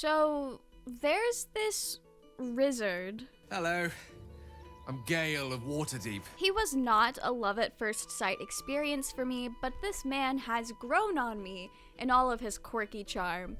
So, there's this wizard. Hello, I'm Gale of Waterdeep. He was not a love at first sight experience for me, but this man has grown on me in all of his quirky charm.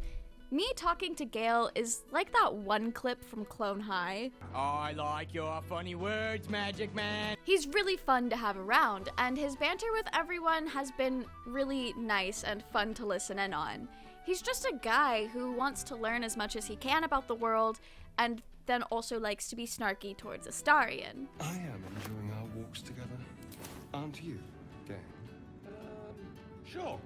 Me talking to Gale is like that one clip from Clone High. I like your funny words, Magic Man. He's really fun to have around, and his banter with everyone has been really nice and fun to listen in on. He's just a guy who wants to learn as much as he can about the world, and then also likes to be snarky towards Astarion. I am enjoying our walks together. Aren't you, Gale? Sure.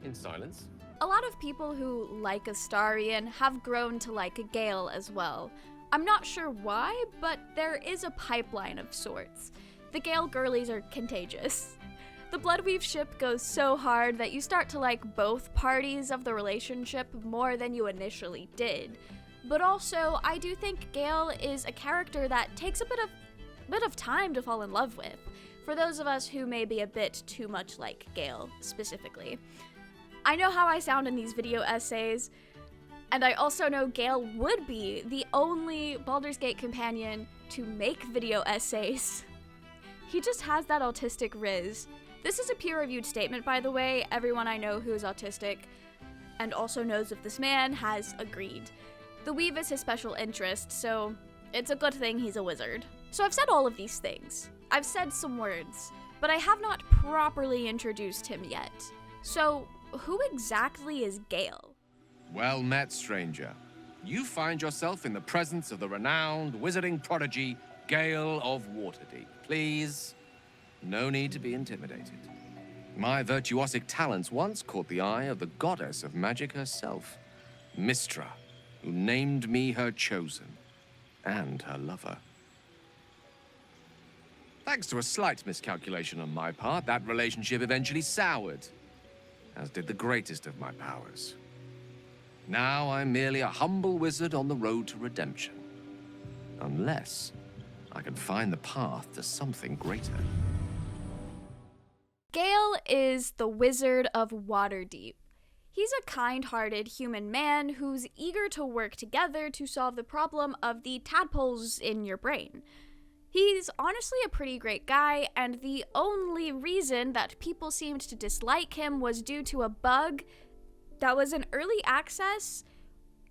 In silence. A lot of people who like Astarion have grown to like Gale as well. I'm not sure why, but there is a pipeline of sorts. The Gale girlies are contagious. The Bloodweave ship goes so hard that you start to like both parties of the relationship more than you initially did. But also, I do think Gale is a character that takes a bit of time to fall in love with, for those of us who may be a bit too much like Gale, specifically. I know how I sound in these video essays, and I also know Gale would be the only Baldur's Gate companion to make video essays. He just has that autistic riz. This is a peer-reviewed statement, by the way. Everyone I know who is autistic and also knows of this man has agreed. The weave is his special interest, so it's a good thing he's a wizard. So I've said all of these things. I've said some words, but I have not properly introduced him yet. So who exactly is Gale? Well met, stranger. You find yourself in the presence of the renowned wizarding prodigy, Gale of Waterdeep. Please, no need to be intimidated. My virtuosic talents once caught the eye of the goddess of magic herself, Mystra, who named me her chosen, and her lover. Thanks to a slight miscalculation on my part, that relationship eventually soured, as did the greatest of my powers. Now I'm merely a humble wizard on the road to redemption. Unless I can find the path to something greater. Gale is the Wizard of Waterdeep. He's a kind-hearted human man who's eager to work together to solve the problem of the tadpoles in your brain. He's honestly a pretty great guy, and the only reason that people seemed to dislike him was due to a bug that was in early access,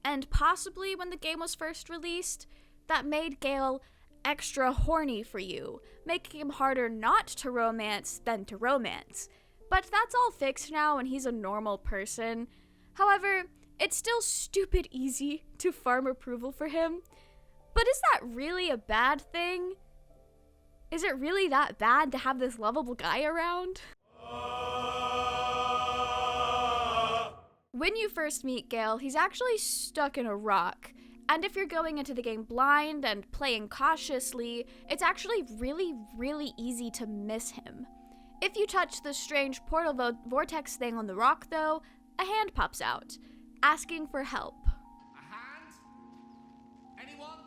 and possibly when the game was first released, that made Gale extra horny for you, making him harder not to romance than to romance. But that's all fixed now and he's a normal person. However, it's still stupid easy to farm approval for him. But is that really a bad thing? Is it really that bad to have this lovable guy around? When you first meet Gale, he's actually stuck in a rock. And if you're going into the game blind and playing cautiously, it's actually really easy to miss him. If you touch the strange portal vortex thing on the rock, though, a hand pops out, asking for help. A hand? Anyone?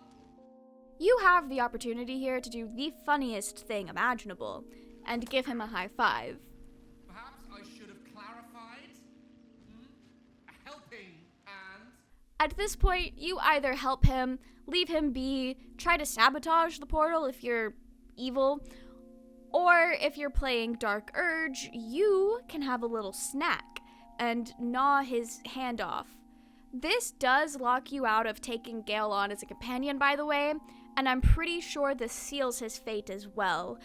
You have the opportunity here to do the funniest thing imaginable, and give him a high five. Perhaps I should have clarified? A helping hand? At this point, you either help him, leave him be, try to sabotage the portal if you're evil, or if you're playing Dark Urge, you can have a little snack and gnaw his hand off. This does lock you out of taking Gale on as a companion, by the way, and I'm pretty sure this seals his fate as well.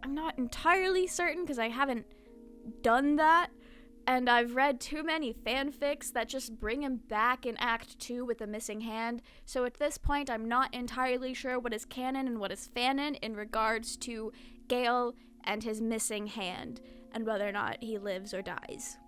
I'm not entirely certain because I haven't done that, and I've read too many fanfics that just bring him back in Act 2 with a missing hand, so at this point I'm not entirely sure what is canon and what is fanon in regards to Gale and his missing hand, and whether or not he lives or dies.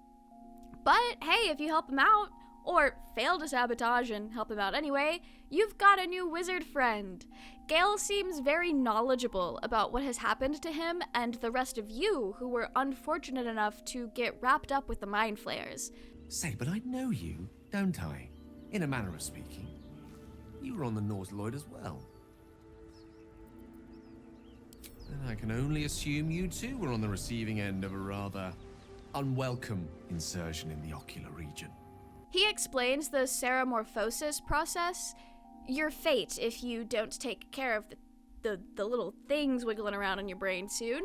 But hey, if you help him out, or fail to sabotage and help him out anyway, you've got a new wizard friend. Gale seems very knowledgeable about what has happened to him and the rest of you who were unfortunate enough to get wrapped up with the mind flayers. Say, but I know you, don't I? In a manner of speaking. You were on the Nautiloid as well. And I can only assume you too were on the receiving end of a rather unwelcome insertion in the ocular region. He explains the ceramorphosis process, your fate if you don't take care of the little things wiggling around in your brain soon,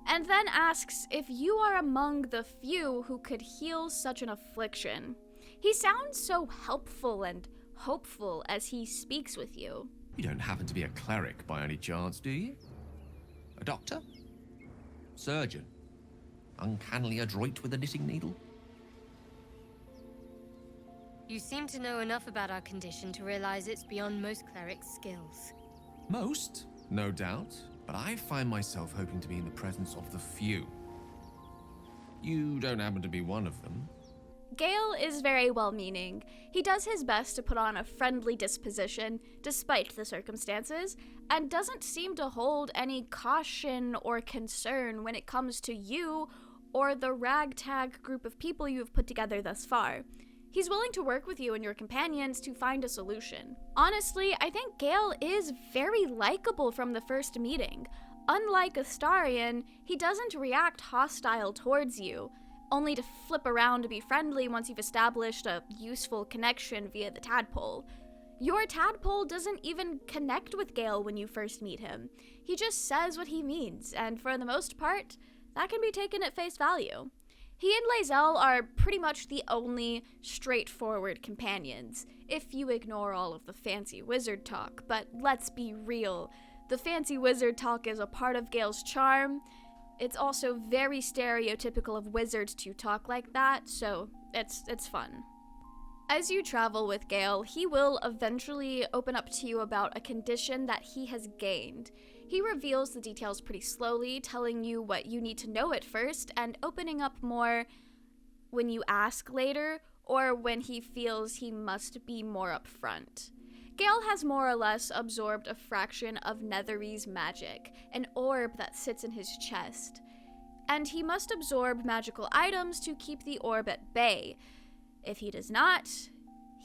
and then asks if you are among the few who could heal such an affliction. He sounds so helpful and hopeful as he speaks with you. You don't happen to be a cleric by any chance, do you? A doctor? Surgeon? Uncannily adroit with a knitting needle? You seem to know enough about our condition to realize it's beyond most clerics' skills. Most, no doubt, but I find myself hoping to be in the presence of the few. You don't happen to be one of them. Gale is very well-meaning. He does his best to put on a friendly disposition, despite the circumstances, and doesn't seem to hold any caution or concern when it comes to you or the ragtag group of people you have put together thus far. He's willing to work with you and your companions to find a solution. Honestly, I think Gale is very likable from the first meeting. Unlike Astarion, he doesn't react hostile towards you, only to flip around to be friendly once you've established a useful connection via the tadpole. Your tadpole doesn't even connect with Gale when you first meet him. He just says what he means, and for the most part, that can be taken at face value. He and Lae'zel are pretty much the only straightforward companions, if you ignore all of the fancy wizard talk, but let's be real, the fancy wizard talk is a part of Gale's charm. It's also very stereotypical of wizards to talk like that, so it's fun. As you travel with Gale, he will eventually open up to you about a condition that he has gained. He reveals the details pretty slowly, telling you what you need to know at first, and opening up more when you ask later, or when he feels he must be more upfront. Gale has more or less absorbed a fraction of Nethery's magic, an orb that sits in his chest, and he must absorb magical items to keep the orb at bay. If he does not,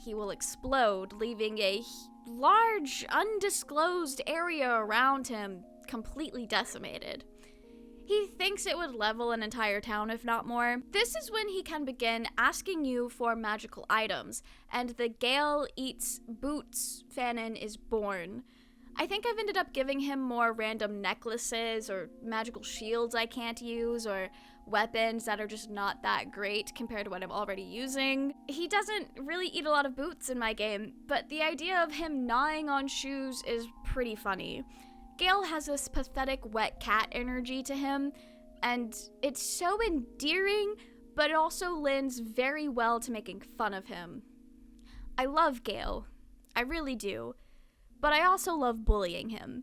he will explode, leaving a large, undisclosed area around him completely decimated. He thinks it would level an entire town, if not more. This is when he can begin asking you for magical items, and the Gale eats boots fanon is born. I think I've ended up giving him more random necklaces or magical shields I can't use, or weapons that are just not that great compared to what I'm already using. He doesn't really eat a lot of boots in my game, but the idea of him gnawing on shoes is pretty funny. Gale has this pathetic wet cat energy to him, and it's so endearing, but it also lends very well to making fun of him. I love Gale. I really do. But I also love bullying him.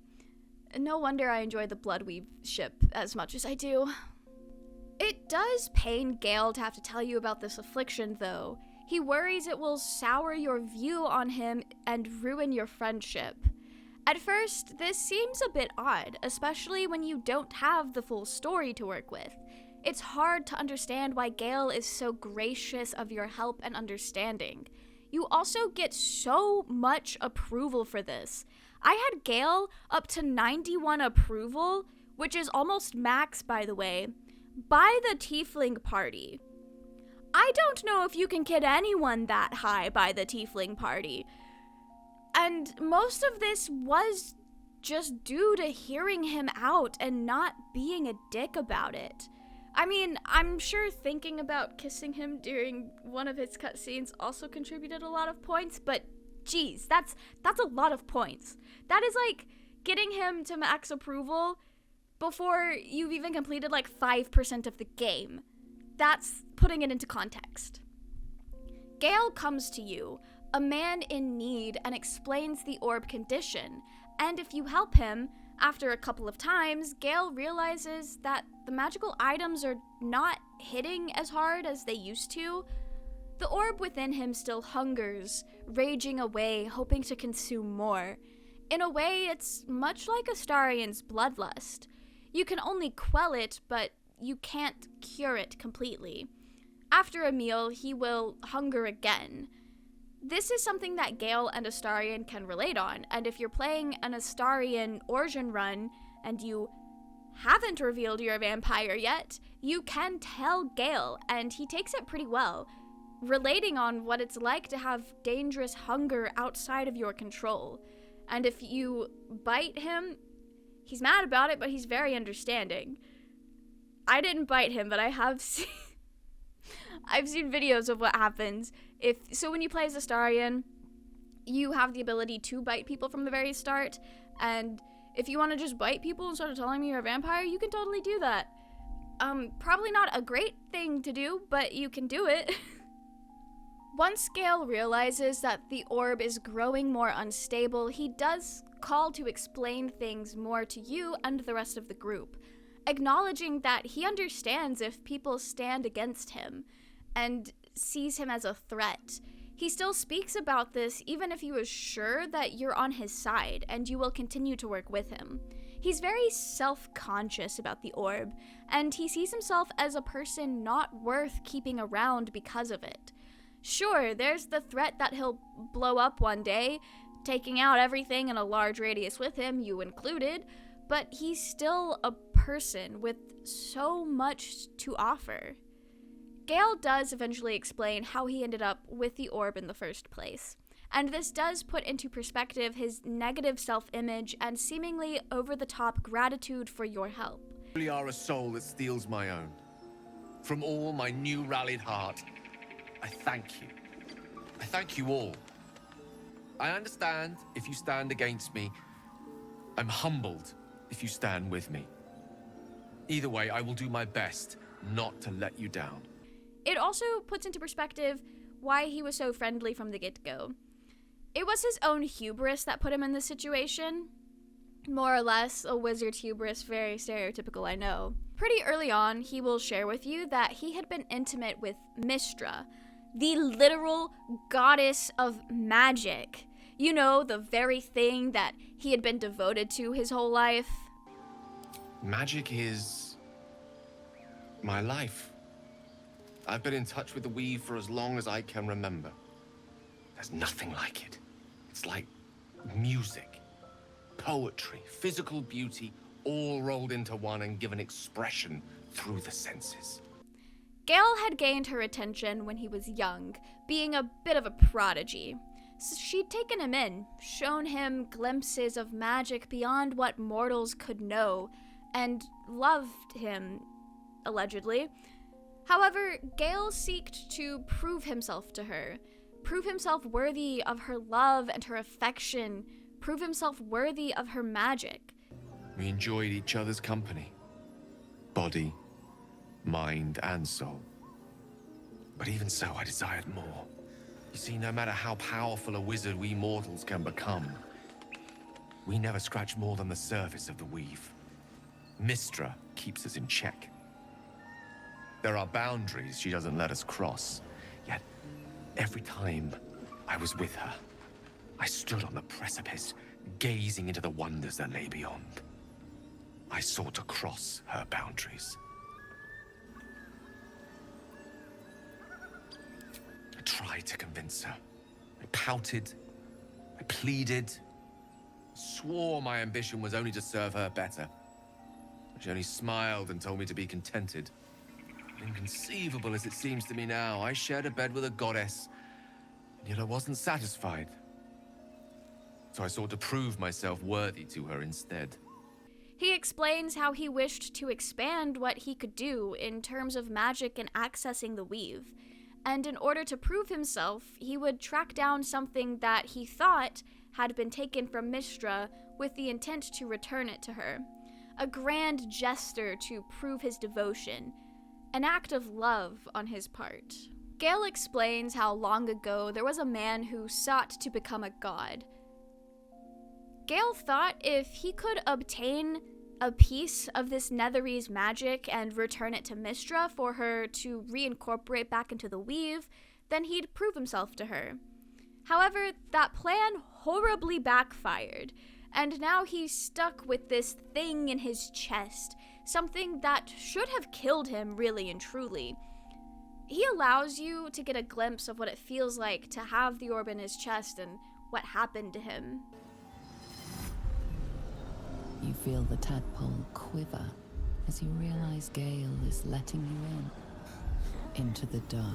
No wonder I enjoy the Bloodweave ship as much as I do. It does pain Gale to have to tell you about this affliction, though. He worries it will sour your view on him and ruin your friendship. At first, this seems a bit odd, especially when you don't have the full story to work with. It's hard to understand why Gale is so gracious of your help and understanding. You also get so much approval for this. I had Gale up to 91 approval, which is almost max, by the way, by the Tiefling party. I don't know if you can get anyone that high by the Tiefling party. And most of this was just due to hearing him out and not being a dick about it. I mean, I'm sure thinking about kissing him during one of his cutscenes also contributed a lot of points, but geez, that's a lot of points. That is like getting him to max approval before you've even completed like 5% of the game. That's putting it into context. Gale comes to you, a man in need, and explains the orb condition, and if you help him, after a couple of times, Gale realizes that the magical items are not hitting as hard as they used to. The orb within him still hungers, raging away, hoping to consume more. In a way, it's much like Astarion's bloodlust. You can only quell it, but you can't cure it completely. After a meal, he will hunger again. This is something that Gale and Astarion can relate on, and if you're playing an Astarion Origin run and you haven't revealed you're a vampire yet, you can tell Gale, and he takes it pretty well. relating on what it's like to have dangerous hunger outside of your control. And if you bite him, he's mad about it, but he's very understanding. I didn't bite him, but I have seen I've seen videos of what happens. So when you play as Astarion, you have the ability to bite people from the very start, and if you want to just bite people instead of telling me you're a vampire, you can totally do that. Probably not a great thing to do, but you can do it. Once Gale realizes that the orb is growing more unstable, he does call to explain things more to you and the rest of the group, acknowledging that he understands if people stand against him and sees him as a threat. He still speaks about this even if he was sure that you're on his side and you will continue to work with him. He's very self-conscious about the orb, and he sees himself as a person not worth keeping around because of it. Sure, there's the threat that he'll blow up one day, taking out everything in a large radius with him, you included, but he's still a person with so much to offer. Gale does eventually explain how he ended up with the orb in the first place, and this does put into perspective his negative self-image and seemingly over-the-top gratitude for your help. You really are a soul that steals my own. From all my new rallied heart, I thank you. I thank you all. I understand if you stand against me. I'm humbled if you stand with me. Either way, I will do my best not to let you down. It also puts into perspective why he was so friendly from the get-go. It was his own hubris that put him in this situation. More or less, a wizard's hubris, very stereotypical, I know. Pretty early on, he will share with you that he had been intimate with Mystra, the literal goddess of magic. You know, the very thing that he had been devoted to his whole life. Magic is my life. I've been in touch with the weave for as long as I can remember. There's nothing like it. It's like music, poetry, physical beauty, all rolled into one and given expression through the senses. Gale had gained her attention when he was young, being a bit of a prodigy. So she'd taken him in, shown him glimpses of magic beyond what mortals could know, and loved him, allegedly. However, Gale seeked to prove himself to her, prove himself worthy of her love and her affection, prove himself worthy of her magic. We enjoyed each other's company. Body, mind, and soul. But even so, I desired more. You see, no matter how powerful a wizard we mortals can become, we never scratch more than the surface of the weave. Mystra keeps us in check. There are boundaries she doesn't let us cross. Yet, every time I was with her, I stood on the precipice, gazing into the wonders that lay beyond. I sought to cross her boundaries. I tried to convince her. I pouted. I pleaded. Swore my ambition was only to serve her better. She only smiled and told me to be contented. Inconceivable as it seems to me now, I shared a bed with a goddess, and yet I wasn't satisfied. So I sought to prove myself worthy to her instead. He explains how he wished to expand what he could do in terms of magic and accessing the weave. And in order to prove himself, he would track down something that he thought had been taken from Mystra with the intent to return it to her. A grand gesture to prove his devotion. An act of love on his part. Gale explains how long ago there was a man who sought to become a god. Gale thought if he could obtain a piece of this Netherese magic and return it to Mystra for her to reincorporate back into the weave, then he'd prove himself to her. However, that plan horribly backfired, and now he's stuck with this thing in his chest, something that should have killed him, really and truly. He allows you to get a glimpse of what it feels like to have the orb in his chest and what happened to him. You feel the tadpole quiver as you realize Gale is letting you into the dark.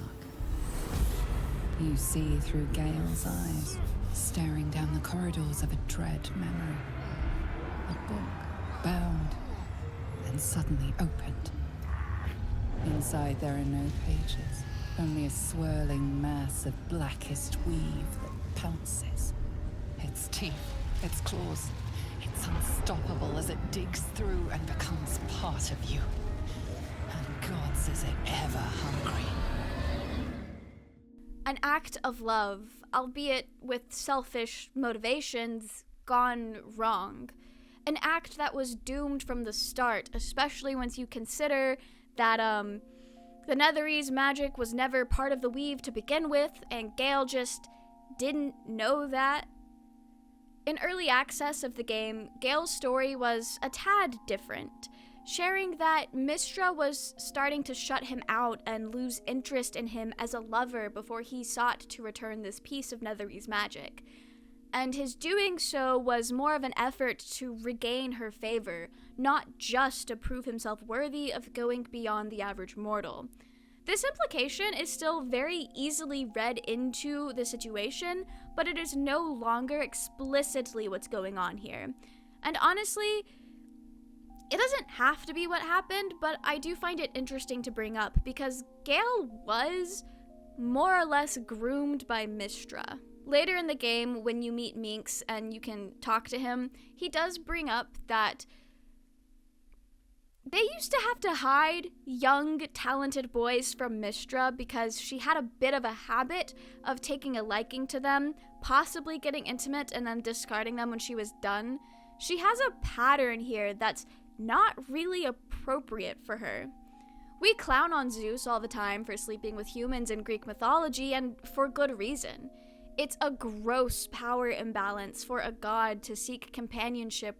You see through Gale's eyes, staring down the corridors of a dread memory. A book, bound, and suddenly opened. Inside there are no pages, only a swirling mass of blackest weave that pounces. Its teeth, its claws, it's unstoppable as it digs through and becomes part of you. And God's is it ever hungry. An act of love, albeit with selfish motivations, gone wrong. An act that was doomed from the start, especially once you consider that the Netherese magic was never part of the weave to begin with, and Gale just didn't know that. In early access of the game, Gale's story was a tad different, sharing that Mystra was starting to shut him out and lose interest in him as a lover before he sought to return this piece of Netherese magic. And his doing so was more of an effort to regain her favor, not just to prove himself worthy of going beyond the average mortal. This implication is still very easily read into the situation, but it is no longer explicitly what's going on here. And honestly, it doesn't have to be what happened, but I do find it interesting to bring up because Gale was more or less groomed by Mystra. Later in the game, when you meet Minx and you can talk to him, he does bring up that they used to have to hide young, talented boys from Mystra because she had a bit of a habit of taking a liking to them, possibly getting intimate and then discarding them when she was done. She has a pattern here that's not really appropriate for her. We clown on Zeus all the time for sleeping with humans in Greek mythology, and for good reason. It's a gross power imbalance for a god to seek companionship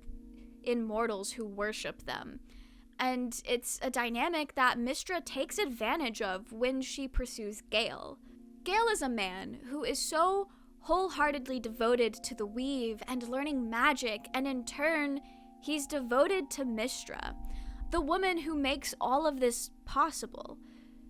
in mortals who worship them. And it's a dynamic that Mystra takes advantage of when she pursues Gale. Gale is a man who is so wholeheartedly devoted to the weave and learning magic, and in turn, he's devoted to Mystra, the woman who makes all of this possible.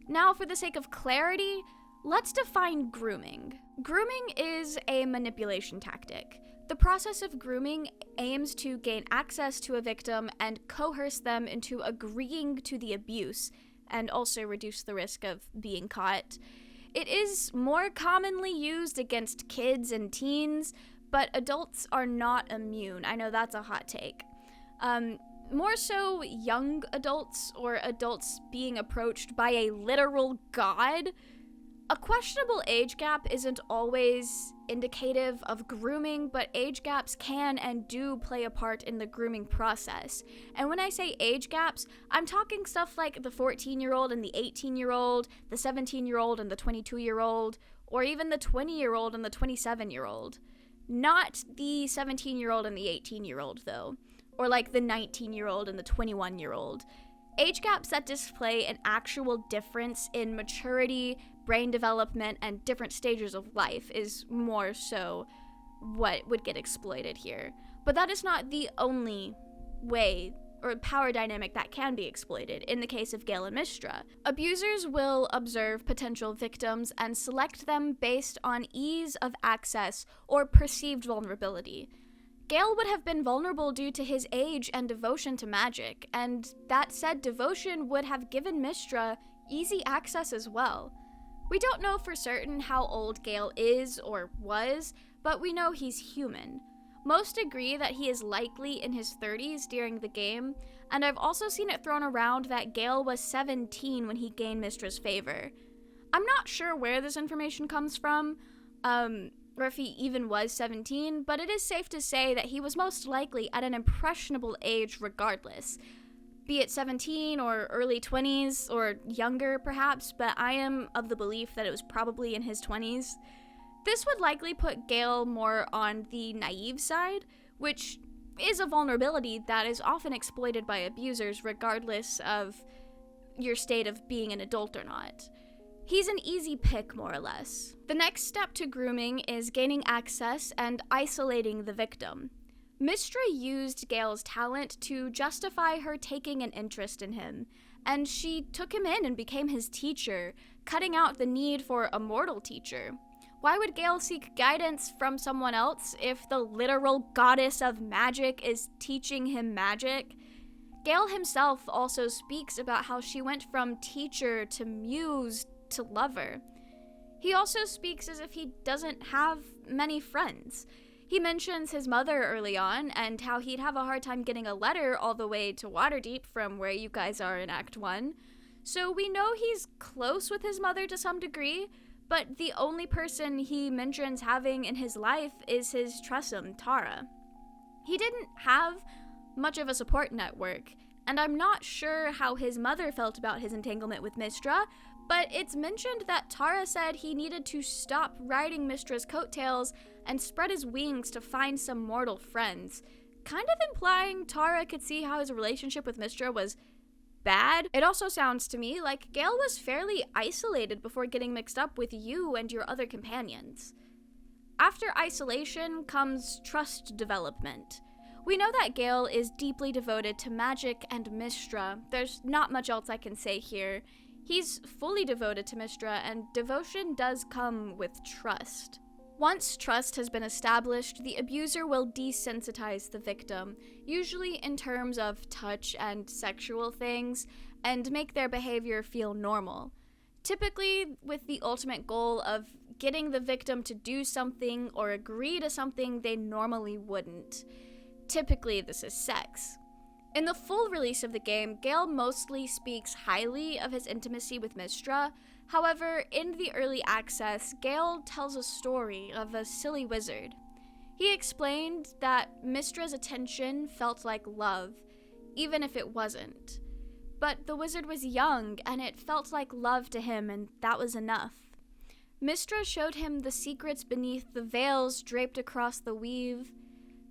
Now, for the sake of clarity, let's define grooming. Grooming is a manipulation tactic. The process of grooming aims to gain access to a victim and coerce them into agreeing to the abuse, and also reduce the risk of being caught. It is more commonly used against kids and teens, but adults are not immune. I know that's a hot take. More so young adults or adults being approached by a literal god. A questionable age gap isn't always indicative of grooming, but age gaps can and do play a part in the grooming process. And when I say age gaps, I'm talking stuff like the 14-year-old and the 18-year-old, the 17-year-old and the 22-year-old, or even the 20-year-old and the 27-year-old. Not the 17-year-old and the 18-year-old, though. Or like the 19-year-old and the 21-year-old. Age gaps that display an actual difference in maturity, brain development, and different stages of life is more so what would get exploited here. But that is not the only way or power dynamic that can be exploited in the case of Gale and Mystra. Abusers will observe potential victims and select them based on ease of access or perceived vulnerability. Gale would have been vulnerable due to his age and devotion to magic, and that said devotion would have given Mystra easy access as well. We don't know for certain how old Gale is or was, but we know he's human. Most agree that he is likely in his 30s during the game, and I've also seen it thrown around that Gale was 17 when he gained Mystra's favor. I'm not sure where this information comes from, or if he even was 17, but it is safe to say that he was most likely at an impressionable age regardless. Be it 17 or early 20s, or younger perhaps, but I am of the belief that it was probably in his 20s. This would likely put Gale more on the naive side, which is a vulnerability that is often exploited by abusers regardless of your state of being an adult or not. He's an easy pick, more or less. The next step to grooming is gaining access and isolating the victim. Mystra used Gale's talent to justify her taking an interest in him, and she took him in and became his teacher, cutting out the need for a mortal teacher. Why would Gale seek guidance from someone else if the literal goddess of magic is teaching him magic? Gale himself also speaks about how she went from teacher to muse to lover. He also speaks as if he doesn't have many friends. He mentions his mother early on and how he'd have a hard time getting a letter all the way to Waterdeep from where you guys are in Act 1. So we know he's close with his mother to some degree, but the only person he mentions having in his life is his Tressum, Tara. He didn't have much of a support network, and I'm not sure how his mother felt about his entanglement with Mystra, but it's mentioned that Tara said he needed to stop riding Mystra's coattails and spread his wings to find some mortal friends, kind of implying Tara could see how his relationship with Mystra was bad. It also sounds to me like Gale was fairly isolated before getting mixed up with you and your other companions. After isolation comes trust development. We know that Gale is deeply devoted to magic and Mystra. There's not much else I can say here. He's fully devoted to Mystra, and devotion does come with trust. Once trust has been established, the abuser will desensitize the victim, usually in terms of touch and sexual things, and make their behavior feel normal. Typically with the ultimate goal of getting the victim to do something or agree to something they normally wouldn't. Typically this is sex. In the full release of the game, Gale mostly speaks highly of his intimacy with Mystra. However, in the early access, Gale tells a story of a silly wizard. He explained that Mystra's attention felt like love, even if it wasn't. But the wizard was young, and it felt like love to him, and that was enough. Mystra showed him the secrets beneath the veils draped across the weave,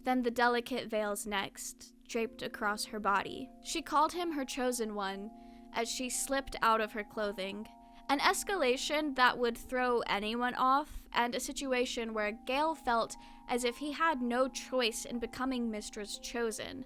then the delicate veils next, draped across her body. She called him her chosen one as she slipped out of her clothing, an escalation that would throw anyone off, and a situation where Gale felt as if he had no choice in becoming Mystra's chosen.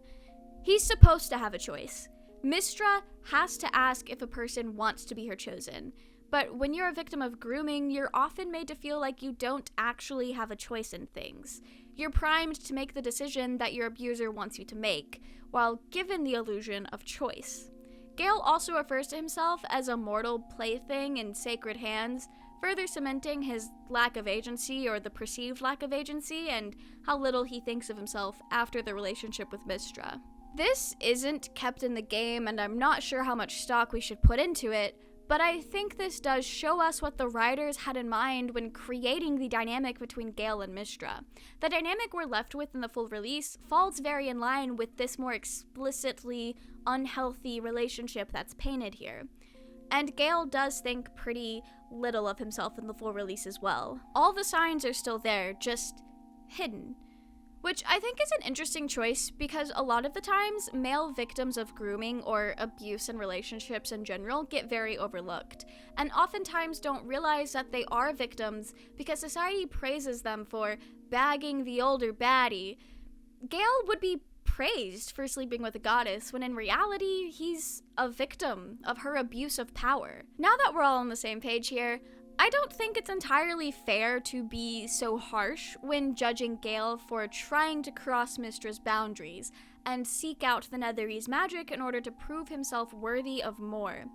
He's supposed to have a choice. Mystra has to ask if a person wants to be her chosen, but when you're a victim of grooming, you're often made to feel like you don't actually have a choice in things. You're primed to make the decision that your abuser wants you to make, while given the illusion of choice. Gale also refers to himself as a mortal plaything in sacred hands, further cementing his lack of agency, or the perceived lack of agency, and how little he thinks of himself after the relationship with Mystra. This isn't kept in the game, and I'm not sure how much stock we should put into it, but I think this does show us what the writers had in mind when creating the dynamic between Gale and Mystra. The dynamic we're left with in the full release falls very in line with this more explicitly unhealthy relationship that's painted here. And Gale does think pretty little of himself in the full release as well. All the signs are still there, just hidden. Which I think is an interesting choice because a lot of the times, male victims of grooming or abuse in relationships in general get very overlooked, and oftentimes don't realize that they are victims because society praises them for bagging the older baddie. Gale would be praised for sleeping with a goddess, when in reality, he's a victim of her abuse of power. Now that we're all on the same page here, I don't think it's entirely fair to be so harsh when judging Gale for trying to cross Mystra's boundaries and seek out the Netherese magic in order to prove himself worthy of more.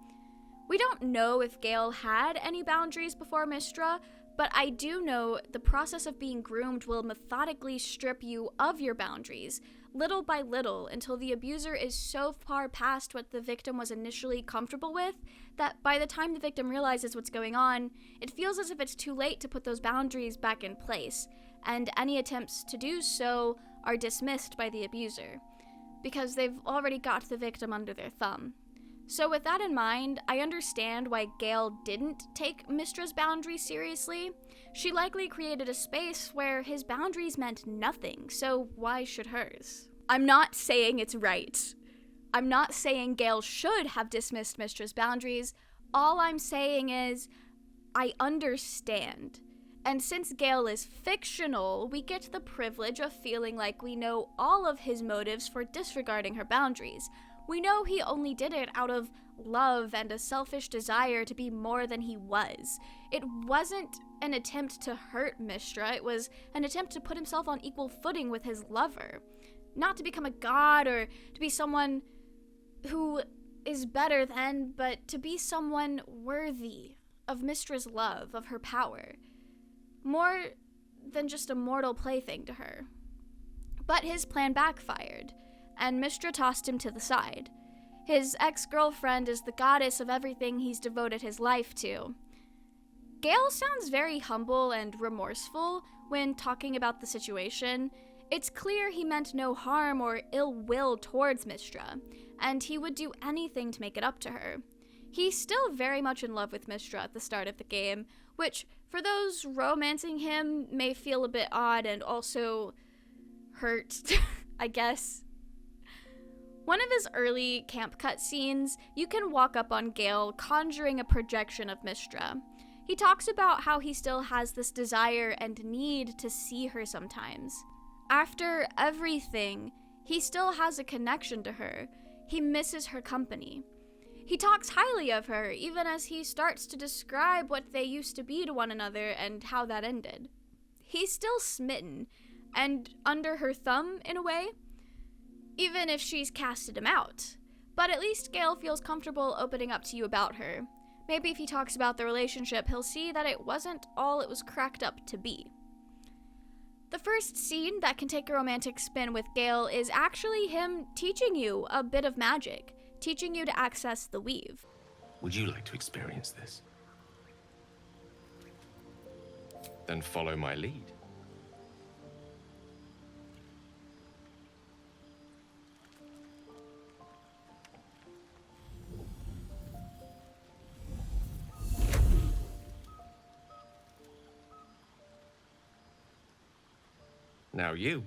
We don't know if Gale had any boundaries before Mystra, but I do know the process of being groomed will methodically strip you of your boundaries, little by little, until the abuser is so far past what the victim was initially comfortable with that by the time the victim realizes what's going on, it feels as if it's too late to put those boundaries back in place, and any attempts to do so are dismissed by the abuser, because they've already got the victim under their thumb. So with that in mind, I understand why Gale didn't take Mystra's boundaries seriously. She likely created a space where his boundaries meant nothing, so why should hers? I'm not saying it's right. I'm not saying Gale should have dismissed Mystra's boundaries. All I'm saying is, I understand. And since Gale is fictional, we get the privilege of feeling like we know all of his motives for disregarding her boundaries, We know he only did it out of love and a selfish desire to be more than he was. It wasn't an attempt to hurt Mystra, it was an attempt to put himself on equal footing with his lover. Not to become a god or to be someone who is better than, but to be someone worthy of Mystra's love, of her power. More than just a mortal plaything to her. But his plan backfired, and Mystra tossed him to the side. His ex-girlfriend is the goddess of everything he's devoted his life to. Gale sounds very humble and remorseful when talking about the situation. It's clear he meant no harm or ill will towards Mystra, and he would do anything to make it up to her. He's still very much in love with Mystra at the start of the game, which, for those romancing him, may feel a bit odd and also hurt, I guess. One of his early camp cutscenes, you can walk up on Gale conjuring a projection of Mystra. He talks about how he still has this desire and need to see her sometimes. After everything, he still has a connection to her. He misses her company. He talks highly of her, even as he starts to describe what they used to be to one another and how that ended. He's still smitten, and under her thumb, in a way, even if she's casted him out. But at least Gale feels comfortable opening up to you about her. Maybe if he talks about the relationship, he'll see that it wasn't all it was cracked up to be. The first scene that can take a romantic spin with Gale is actually him teaching you a bit of magic, teaching you to access the weave. Would you like to experience this? Then follow my lead. Now you.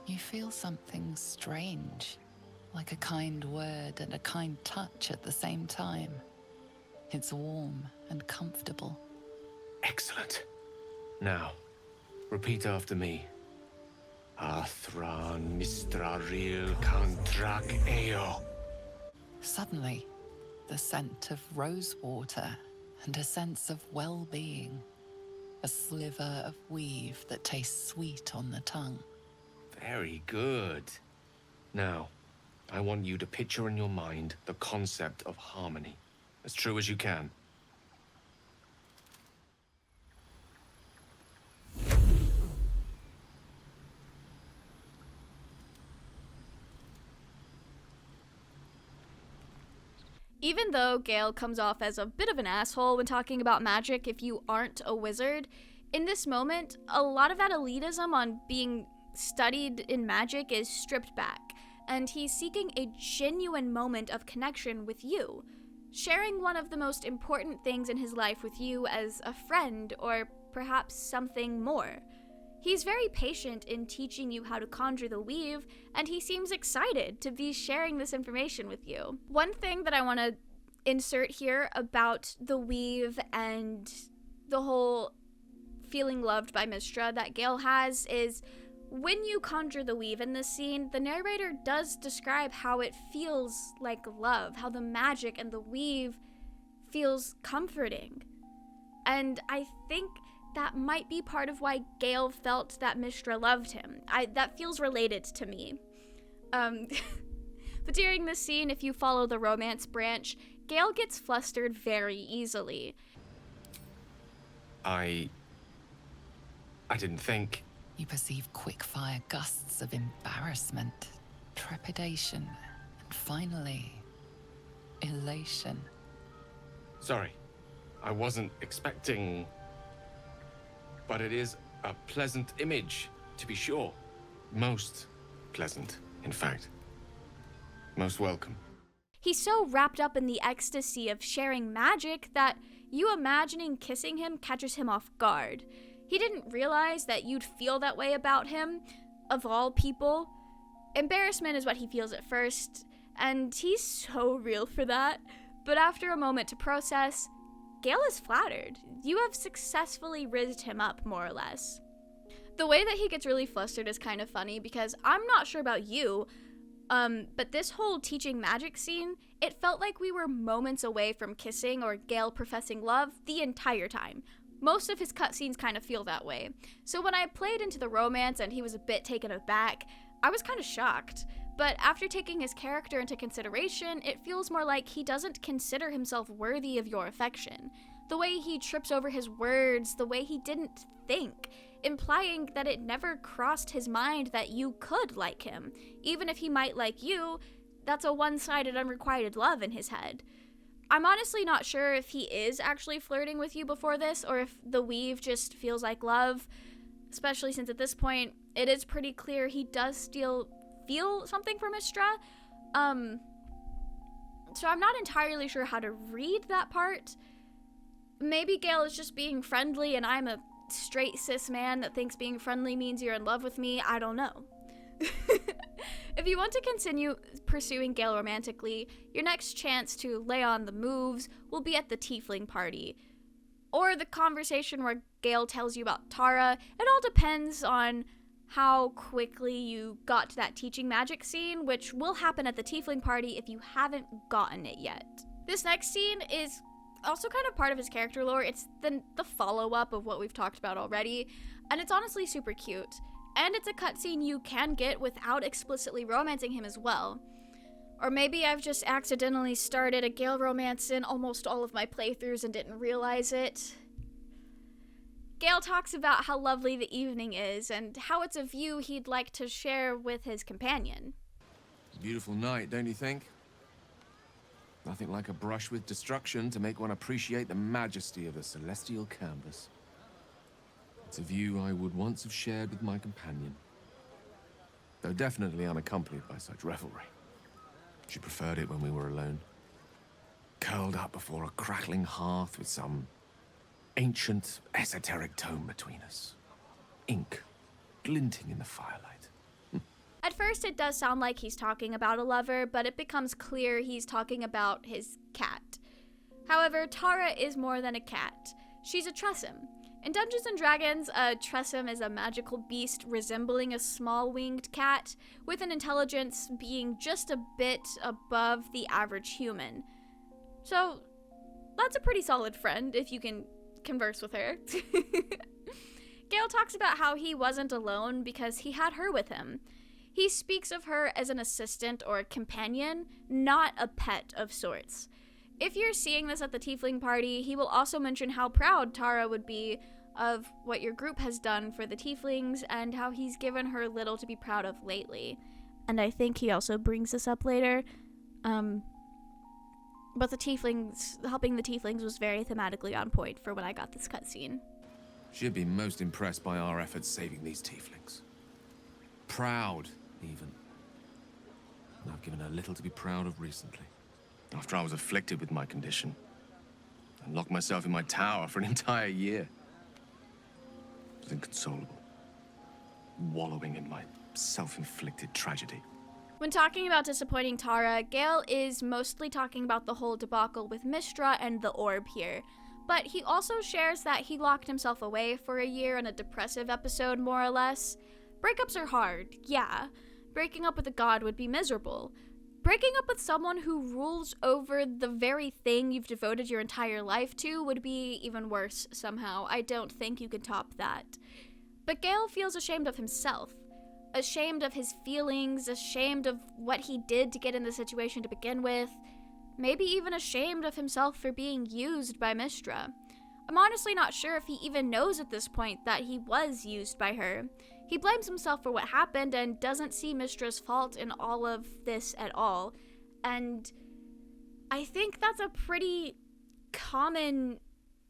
You feel something strange. Like a kind word and a kind touch at the same time. It's warm and comfortable. Excellent. Now, repeat after me. Athran Mistraril Kantrak Eo. Suddenly, the scent of rosewater and a sense of well-being. A sliver of weave that tastes sweet on the tongue. Very good. Now, I want you to picture in your mind the concept of harmony, as true as you can. Even though Gale comes off as a bit of an asshole when talking about magic if you aren't a wizard, in this moment, a lot of that elitism on being studied in magic is stripped back. And he's seeking a genuine moment of connection with you, sharing one of the most important things in his life with you as a friend, or perhaps something more. He's very patient in teaching you how to conjure the weave, and he seems excited to be sharing this information with you. One thing that I want to insert here about the weave and the whole feeling loved by Mystra that Gale has is, when you conjure the weave in this scene, the narrator does describe how it feels like love, how the magic and the weave feels comforting. And I think that might be part of why Gale felt that Mystra loved him. That feels related to me. But during this scene, if you follow the romance branch, Gale gets flustered very easily. I didn't think... You perceive quick-fire gusts of embarrassment, trepidation, and finally, elation. Sorry, I wasn't expecting... But it is a pleasant image, to be sure. Most pleasant, in fact. Most welcome. He's so wrapped up in the ecstasy of sharing magic that you imagining kissing him catches him off guard. He didn't realize that you'd feel that way about him, of all people. Embarrassment is what he feels at first, and he's so real for that. But after a moment to process, Gale is flattered. You have successfully rizzed him up, more or less. The way that he gets really flustered is kind of funny because I'm not sure about you, but this whole teaching magic scene, it felt like we were moments away from kissing or Gale professing love the entire time. Most of his cutscenes kind of feel that way. So when I played into the romance and he was a bit taken aback, I was kind of shocked. But after taking his character into consideration, it feels more like he doesn't consider himself worthy of your affection. The way he trips over his words, the way he didn't think, implying that it never crossed his mind that you could like him. Even if he might like you, that's a one-sided unrequited love in his head. I'm honestly not sure if he is actually flirting with you before this, or if the weave just feels like love, especially since at this point, it is pretty clear he does still feel something for Mystra. So I'm not entirely sure how to read that part. Maybe Gale is just being friendly and I'm a straight cis man that thinks being friendly means you're in love with me. I don't know. If you want to continue pursuing Gale romantically, your next chance to lay on the moves will be at the tiefling party. Or the conversation where Gale tells you about Tara. It all depends on how quickly you got to that teaching magic scene, which will happen at the tiefling party if you haven't gotten it yet. This next scene is also kind of part of his character lore. It's the follow-up of what we've talked about already, and it's honestly super cute. And it's a cutscene you can get without explicitly romancing him as well. Or maybe I've just accidentally started a Gale romance in almost all of my playthroughs and didn't realize it. Gale talks about how lovely the evening is and how it's a view he'd like to share with his companion. Beautiful night, don't you think? Nothing like a brush with destruction to make one appreciate the majesty of a celestial canvas. It's a view I would once have shared with my companion, though definitely unaccompanied by such revelry. She preferred it when we were alone, curled up before a crackling hearth with some ancient, esoteric tome between us. Ink glinting in the firelight. At first, it does sound like he's talking about a lover, but it becomes clear he's talking about his cat. However, Tara is more than a cat. She's a tressum. In Dungeons & Dragons, a tressum is a magical beast resembling a small winged cat, with an intelligence being just a bit above the average human. So, that's a pretty solid friend, if you can converse with her. Gale talks about how he wasn't alone because he had her with him. He speaks of her as an assistant or a companion, not a pet of sorts. If you're seeing this at the tiefling party, he will also mention how proud Tara would be of what your group has done for the tieflings and how he's given her little to be proud of lately. And I think he also brings this up later. But the tieflings, helping the tieflings was very thematically on point for when I got this cutscene. She'd be most impressed by our efforts saving these tieflings. Proud, even. And I've given her little to be proud of recently. After I was afflicted with my condition, and locked myself in my tower for an entire year. I was inconsolable, wallowing in my self-inflicted tragedy. When talking about disappointing Tara, Gale is mostly talking about the whole debacle with Mystra and the orb here. But he also shares that he locked himself away for a year in a depressive episode, more or less. Breakups are hard, yeah. Breaking up with a god would be miserable. Breaking up with someone who rules over the very thing you've devoted your entire life to would be even worse somehow. I don't think you can top that. But Gale feels ashamed of himself. Ashamed of his feelings, ashamed of what he did to get in the situation to begin with. Maybe even ashamed of himself for being used by Mystra. I'm honestly not sure if he even knows at this point that he was used by her. He blames himself for what happened and doesn't see Mystra's fault in all of this at all. And I think that's a pretty common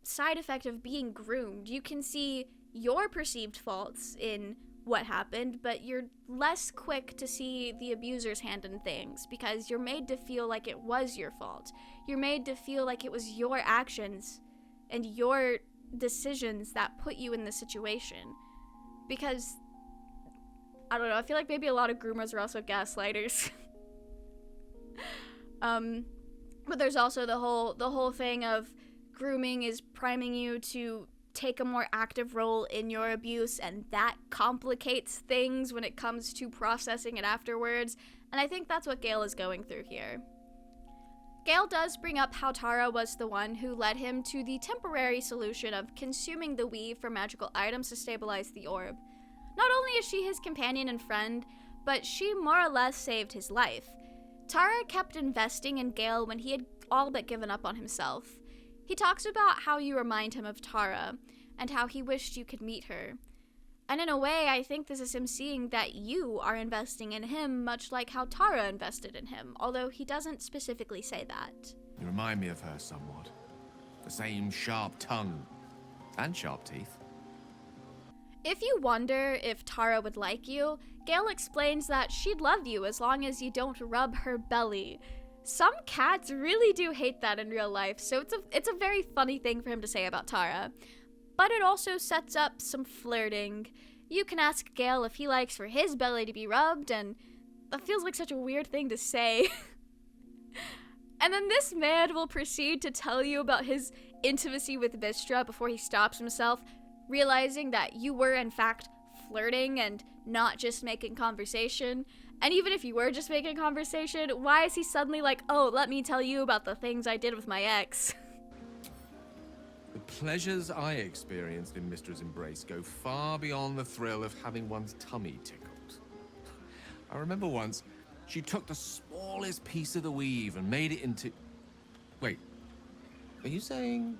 side effect of being groomed. You can see your perceived faults in what happened, but you're less quick to see the abuser's hand in things because you're made to feel like it was your fault. You're made to feel like it was your actions and your decisions that put you in this situation. Because, I don't know, I feel like maybe a lot of groomers are also gaslighters. But there's also the whole thing of grooming is priming you to take a more active role in your abuse, and that complicates things when it comes to processing it afterwards, and I think that's what Gale is going through here. Gale does bring up how Tara was the one who led him to the temporary solution of consuming the weave for magical items to stabilize the orb. Not only is she his companion and friend, but she more or less saved his life. Tara kept investing in Gale when he had all but given up on himself. He talks about how you remind him of Tara, and how he wished you could meet her. And in a way, I think this is him seeing that you are investing in him, much like how Tara invested in him, although he doesn't specifically say that. You remind me of her somewhat. The same sharp tongue and sharp teeth. If you wonder if Tara would like you, Gale explains that she'd love you as long as you don't rub her belly. Some cats really do hate that in real life, so it's a very funny thing for him to say about Tara. But it also sets up some flirting. You can ask Gale if he likes for his belly to be rubbed, and that feels like such a weird thing to say. And then this man will proceed to tell you about his intimacy with Mistra before he stops himself, realizing that you were in fact flirting and not just making conversation. And even if you were just making conversation, why is he suddenly like, oh, let me tell you about the things I did with my ex? The pleasures I experienced in Mistra's embrace go far beyond the thrill of having one's tummy tickled. I remember once, she took the smallest piece of the weave and made it into... Wait, are you saying...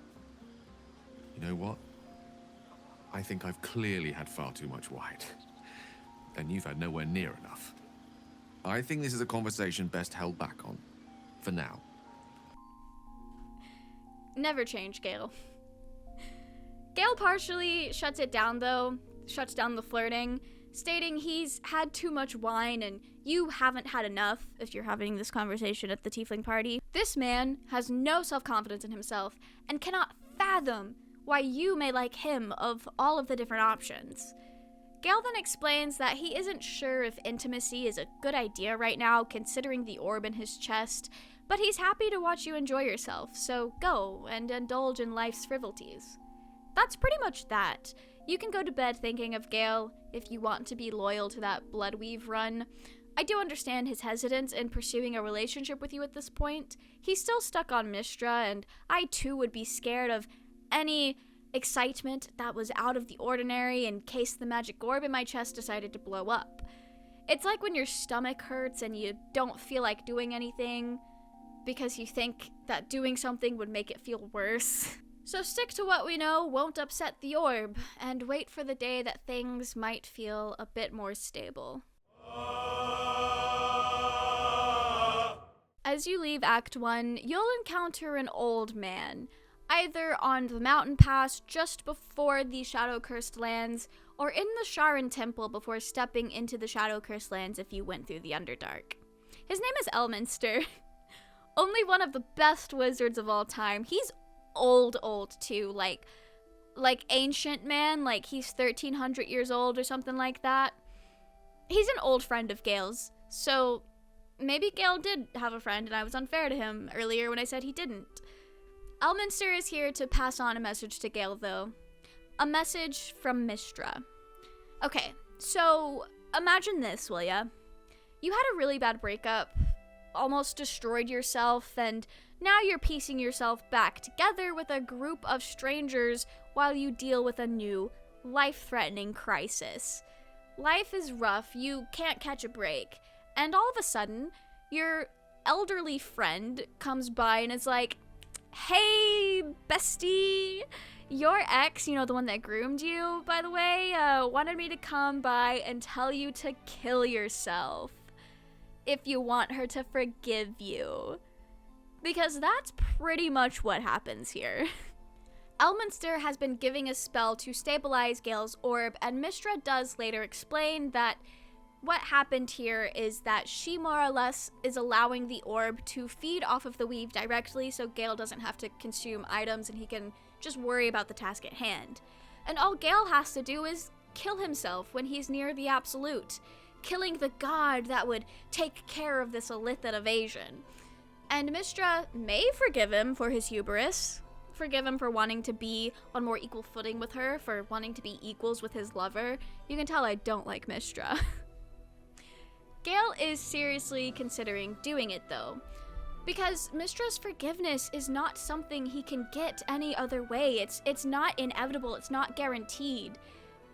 You know what? I think I've clearly had far too much wine. And you've had nowhere near enough. I think this is a conversation best held back on. For now. Never change, Gale. Gale partially shuts it down, though. Shuts down the flirting, stating he's had too much wine and you haven't had enough if you're having this conversation at the tiefling party. This man has no self-confidence in himself and cannot fathom why you may like him of all of the different options. Gale then explains that he isn't sure if intimacy is a good idea right now, considering the orb in his chest, but he's happy to watch you enjoy yourself, so go and indulge in life's frivolities. That's pretty much that. You can go to bed thinking of Gale if you want to be loyal to that Bloodweave run. I do understand his hesitance in pursuing a relationship with you at this point. He's still stuck on Mistra, and I too would be scared of any excitement that was out of the ordinary in case the magic orb in my chest decided to blow up. It's like when your stomach hurts and you don't feel like doing anything because you think that doing something would make it feel worse. So stick to what we know won't upset the orb, and wait for the day that things might feel a bit more stable. As you leave Act 1, you'll encounter an old man, either on the mountain pass just before the Shadow-Cursed Lands, or in the Sharon Temple before stepping into the Shadow-Cursed Lands if you went through the Underdark. His name is Elminster. Only one of the best wizards of all time. He's old too, like ancient man, like he's 1300 years old or something like that. He's an old friend of Gale's, so maybe Gale did have a friend and I was unfair to him earlier when I said he didn't. Elminster is here to pass on a message to Gale, though. A message from Mistra. Okay, so imagine this, will ya? You had a really bad breakup, almost destroyed yourself, and now you're piecing yourself back together with a group of strangers while you deal with a new, life-threatening crisis. Life is rough, you can't catch a break, and all of a sudden, your elderly friend comes by and is like, "Hey, bestie, your ex, you know, the one that groomed you, by the way, wanted me to come by and tell you to kill yourself if you want her to forgive you." Because that's pretty much what happens here. Elminster has been giving a spell to stabilize Gale's orb, and Mystra does later explain that what happened here is that she more or less is allowing the orb to feed off of the weave directly, so Gale doesn't have to consume items and he can just worry about the task at hand. And all Gale has to do is kill himself when he's near the Absolute, killing the god that would take care of this illithid evasion. And Mystra may forgive him for his hubris, forgive him for wanting to be on more equal footing with her, for wanting to be equals with his lover. You can tell I don't like Mystra. Gale is seriously considering doing it though, because Mystra's forgiveness is not something he can get any other way. It's not inevitable, it's not guaranteed,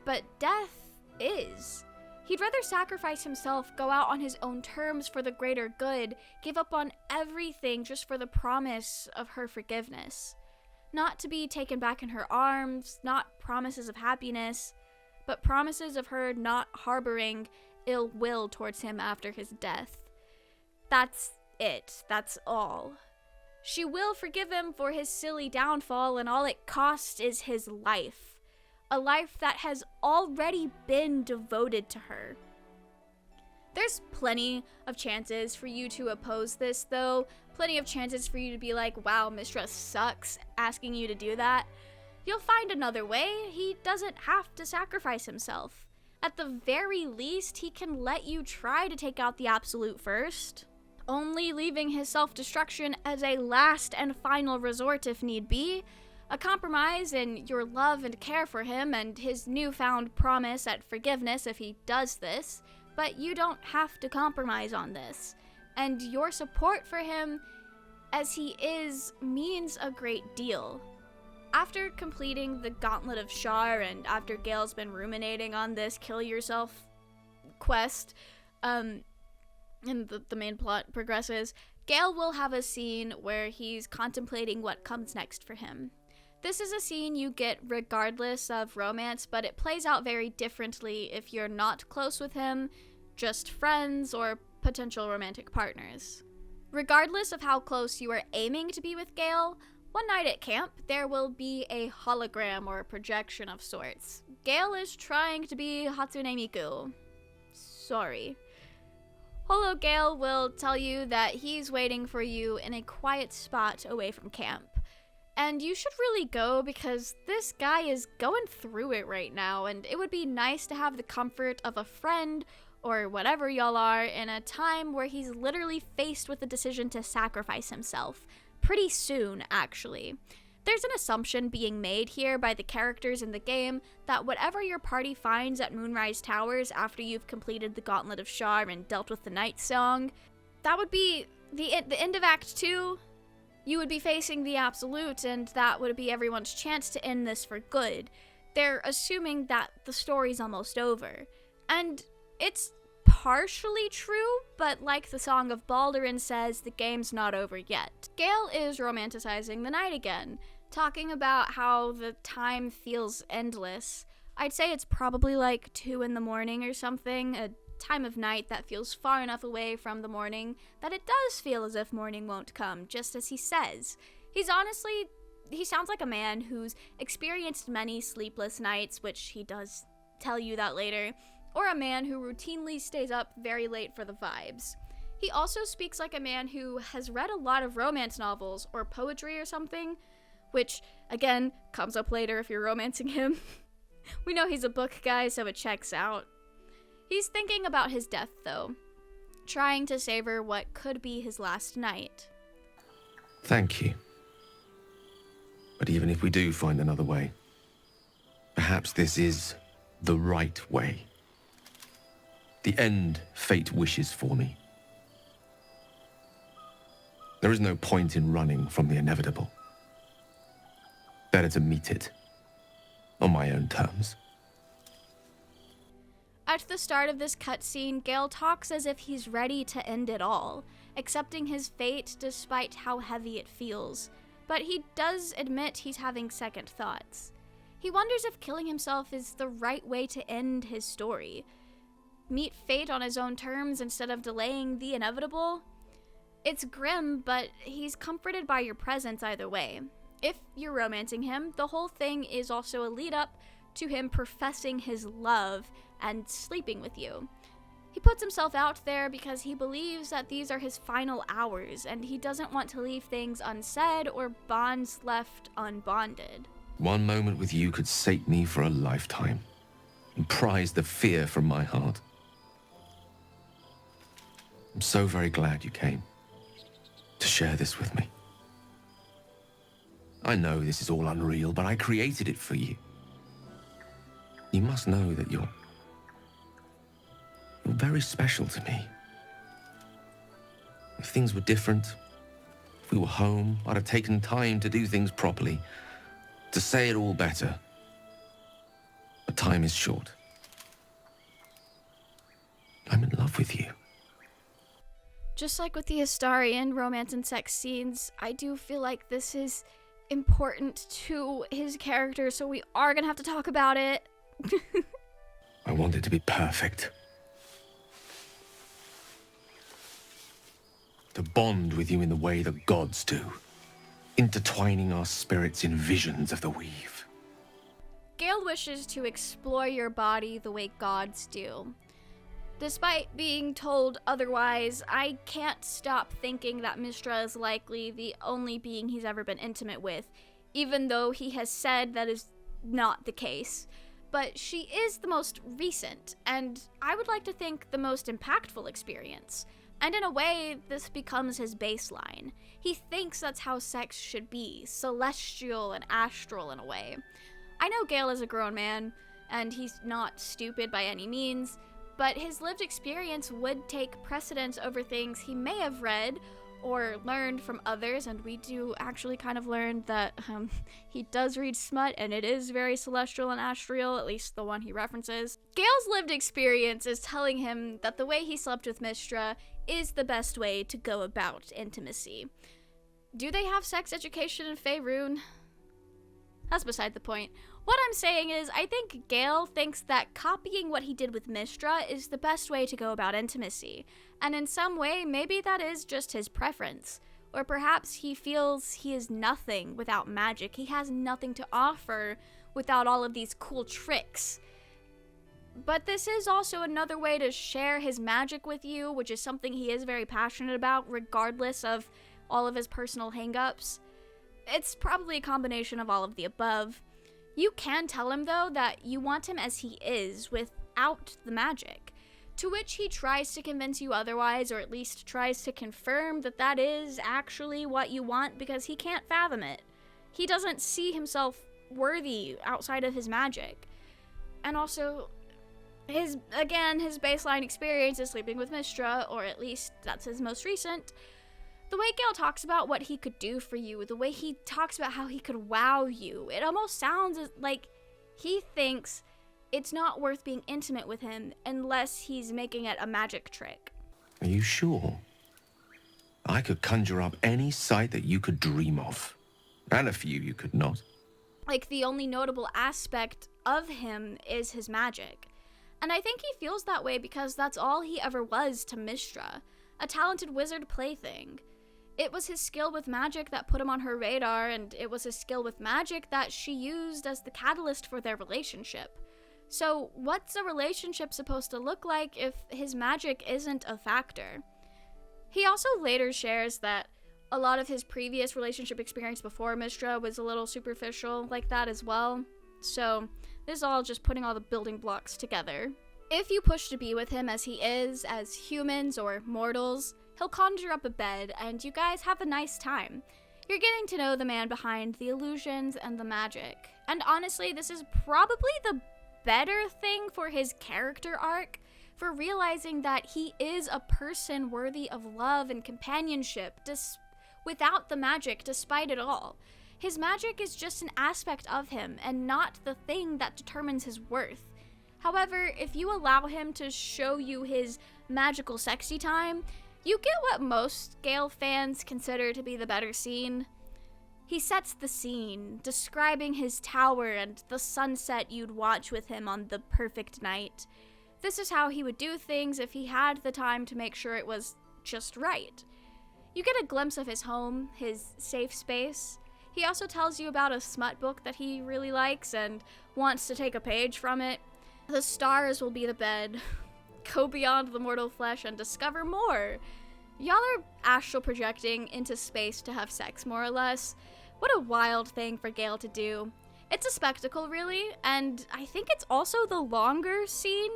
but death is. He'd rather sacrifice himself, go out on his own terms for the greater good, give up on everything just for the promise of her forgiveness. Not to be taken back in her arms, not promises of happiness, but promises of her not harboring ill will towards him after his death. That's it. That's all. She will forgive him for his silly downfall, and all it costs is his life. A life that has already been devoted to her. There's plenty of chances for you to oppose this, though. Plenty of chances for you to be like, wow, Mystra sucks, asking you to do that. You'll find another way. He doesn't have to sacrifice himself. At the very least, he can let you try to take out the Absolute first, only leaving his self-destruction as a last and final resort if need be. A compromise in your love and care for him and his newfound promise at forgiveness if he does this, but you don't have to compromise on this. And your support for him as he is means a great deal. After completing the Gauntlet of Shar and after Gale's been ruminating on this kill yourself quest, and the main plot progresses, Gale will have a scene where he's contemplating what comes next for him. This is a scene you get regardless of romance, but it plays out very differently if you're not close with him, just friends, or potential romantic partners. Regardless of how close you are aiming to be with Gale, one night at camp, there will be a hologram or a projection of sorts. Gale is trying to be Hatsune Miku. Sorry. Holo Gale will tell you that he's waiting for you in a quiet spot away from camp. And you should really go because this guy is going through it right now, and it would be nice to have the comfort of a friend or whatever y'all are in a time where he's literally faced with the decision to sacrifice himself. Pretty soon, actually. There's an assumption being made here by the characters in the game that whatever your party finds at Moonrise Towers after you've completed the Gauntlet of Shar and dealt with the Night Song, that would be the end of Act 2. You would be facing the Absolute, and that would be everyone's chance to end this for good. They're assuming that the story's almost over. And it's partially true, but like the Song of Baldur says, the game's not over yet. Gale is romanticizing the night again, talking about how the time feels endless. I'd say it's probably like 2 in the morning or something, a time of night that feels far enough away from the morning that it does feel as if morning won't come, just as he says. He sounds like a man who's experienced many sleepless nights, which he does tell you that later, or a man who routinely stays up very late for the vibes. He also speaks like a man who has read a lot of romance novels or poetry or something, which, again, comes up later if you're romancing him. We know he's a book guy, so it checks out. He's thinking about his death, though, trying to savor what could be his last night. Thank you. But even if we do find another way, perhaps this is the right way. The end fate wishes for me. There is no point in running from the inevitable. Better to meet it on my own terms. At the start of this cutscene, Gale talks as if he's ready to end it all, accepting his fate despite how heavy it feels. But he does admit he's having second thoughts. He wonders if killing himself is the right way to end his story. Meet fate on his own terms instead of delaying the inevitable? It's grim, but he's comforted by your presence either way. If you're romancing him, the whole thing is also a lead up to him professing his love and sleeping with you. He puts himself out there because he believes that these are his final hours, and he doesn't want to leave things unsaid or bonds left unbonded. One moment with you could sate me for a lifetime and prize the fear from my heart. I'm so very glad you came to share this with me. I know this is all unreal, but I created it for you. You must know that you're very special to me. If things were different, if we were home, I'd have taken time to do things properly, to say it all better. But time is short. I'm in love with you. Just like with the Astarian romance and sex scenes, I do feel like this is important to his character, so we are gonna have to talk about it. I want it to be perfect. To bond with you in the way the gods do, intertwining our spirits in visions of the weave. Gale wishes to explore your body the way gods do. Despite being told otherwise, I can't stop thinking that Mystra is likely the only being he's ever been intimate with, even though he has said that is not the case. But she is the most recent, and I would like to think the most impactful experience. And in a way, this becomes his baseline. He thinks that's how sex should be, celestial and astral in a way. I know Gale is a grown man, and he's not stupid by any means, but his lived experience would take precedence over things he may have read or learned from others, and we do actually kind of learn that he does read smut, and it is very celestial and astral, at least the one he references. Gale's lived experience is telling him that the way he slept with Mystra is the best way to go about intimacy. Do they have sex education in Faerun? That's beside the point. What I'm saying is, I think Gale thinks that copying what he did with Mystra is the best way to go about intimacy, and in some way, maybe that is just his preference. Or perhaps he feels he is nothing without magic. He has nothing to offer without all of these cool tricks. But this is also another way to share his magic with you, which is something he is very passionate about, regardless of all of his personal hang-ups. It's probably a combination of all of the above. You can tell him, though, that you want him as he is, without the magic, to which he tries to convince you otherwise, or at least tries to confirm that that is actually what you want, because he can't fathom it. He doesn't see himself worthy outside of his magic. And also, his baseline experience is sleeping with Mystra, or at least that's his most recent. The way Gale talks about what he could do for you, the way he talks about how he could wow you, it almost sounds like he thinks it's not worth being intimate with him unless he's making it a magic trick. Are you sure? I could conjure up any sight that you could dream of, and a few you could not. Like, the only notable aspect of him is his magic. And I think he feels that way because that's all he ever was to Mystra, a talented wizard plaything. It was his skill with magic that put him on her radar, and it was his skill with magic that she used as the catalyst for their relationship. So what's a relationship supposed to look like if his magic isn't a factor? He also later shares that a lot of his previous relationship experience before Mystra was a little superficial like that as well. So this is all just putting all the building blocks together. If you push to be with him as he is, as humans or mortals, he'll conjure up a bed, and you guys have a nice time. You're getting to know the man behind the illusions and the magic. And honestly, this is probably the better thing for his character arc, for realizing that he is a person worthy of love and companionship, without the magic, despite it all. His magic is just an aspect of him, and not the thing that determines his worth. However, if you allow him to show you his magical sexy time, you get what most Gale fans consider to be the better scene. He sets the scene, describing his tower and the sunset you'd watch with him on the perfect night. This is how he would do things if he had the time to make sure it was just right. You get a glimpse of his home, his safe space. He also tells you about a smut book that he really likes and wants to take a page from it. The stars will be the bed. Go beyond the mortal flesh and discover more. Y'all are astral projecting into space to have sex, more or less. What a wild thing for Gale to do. It's a spectacle, really, and I think it's also the longer scene,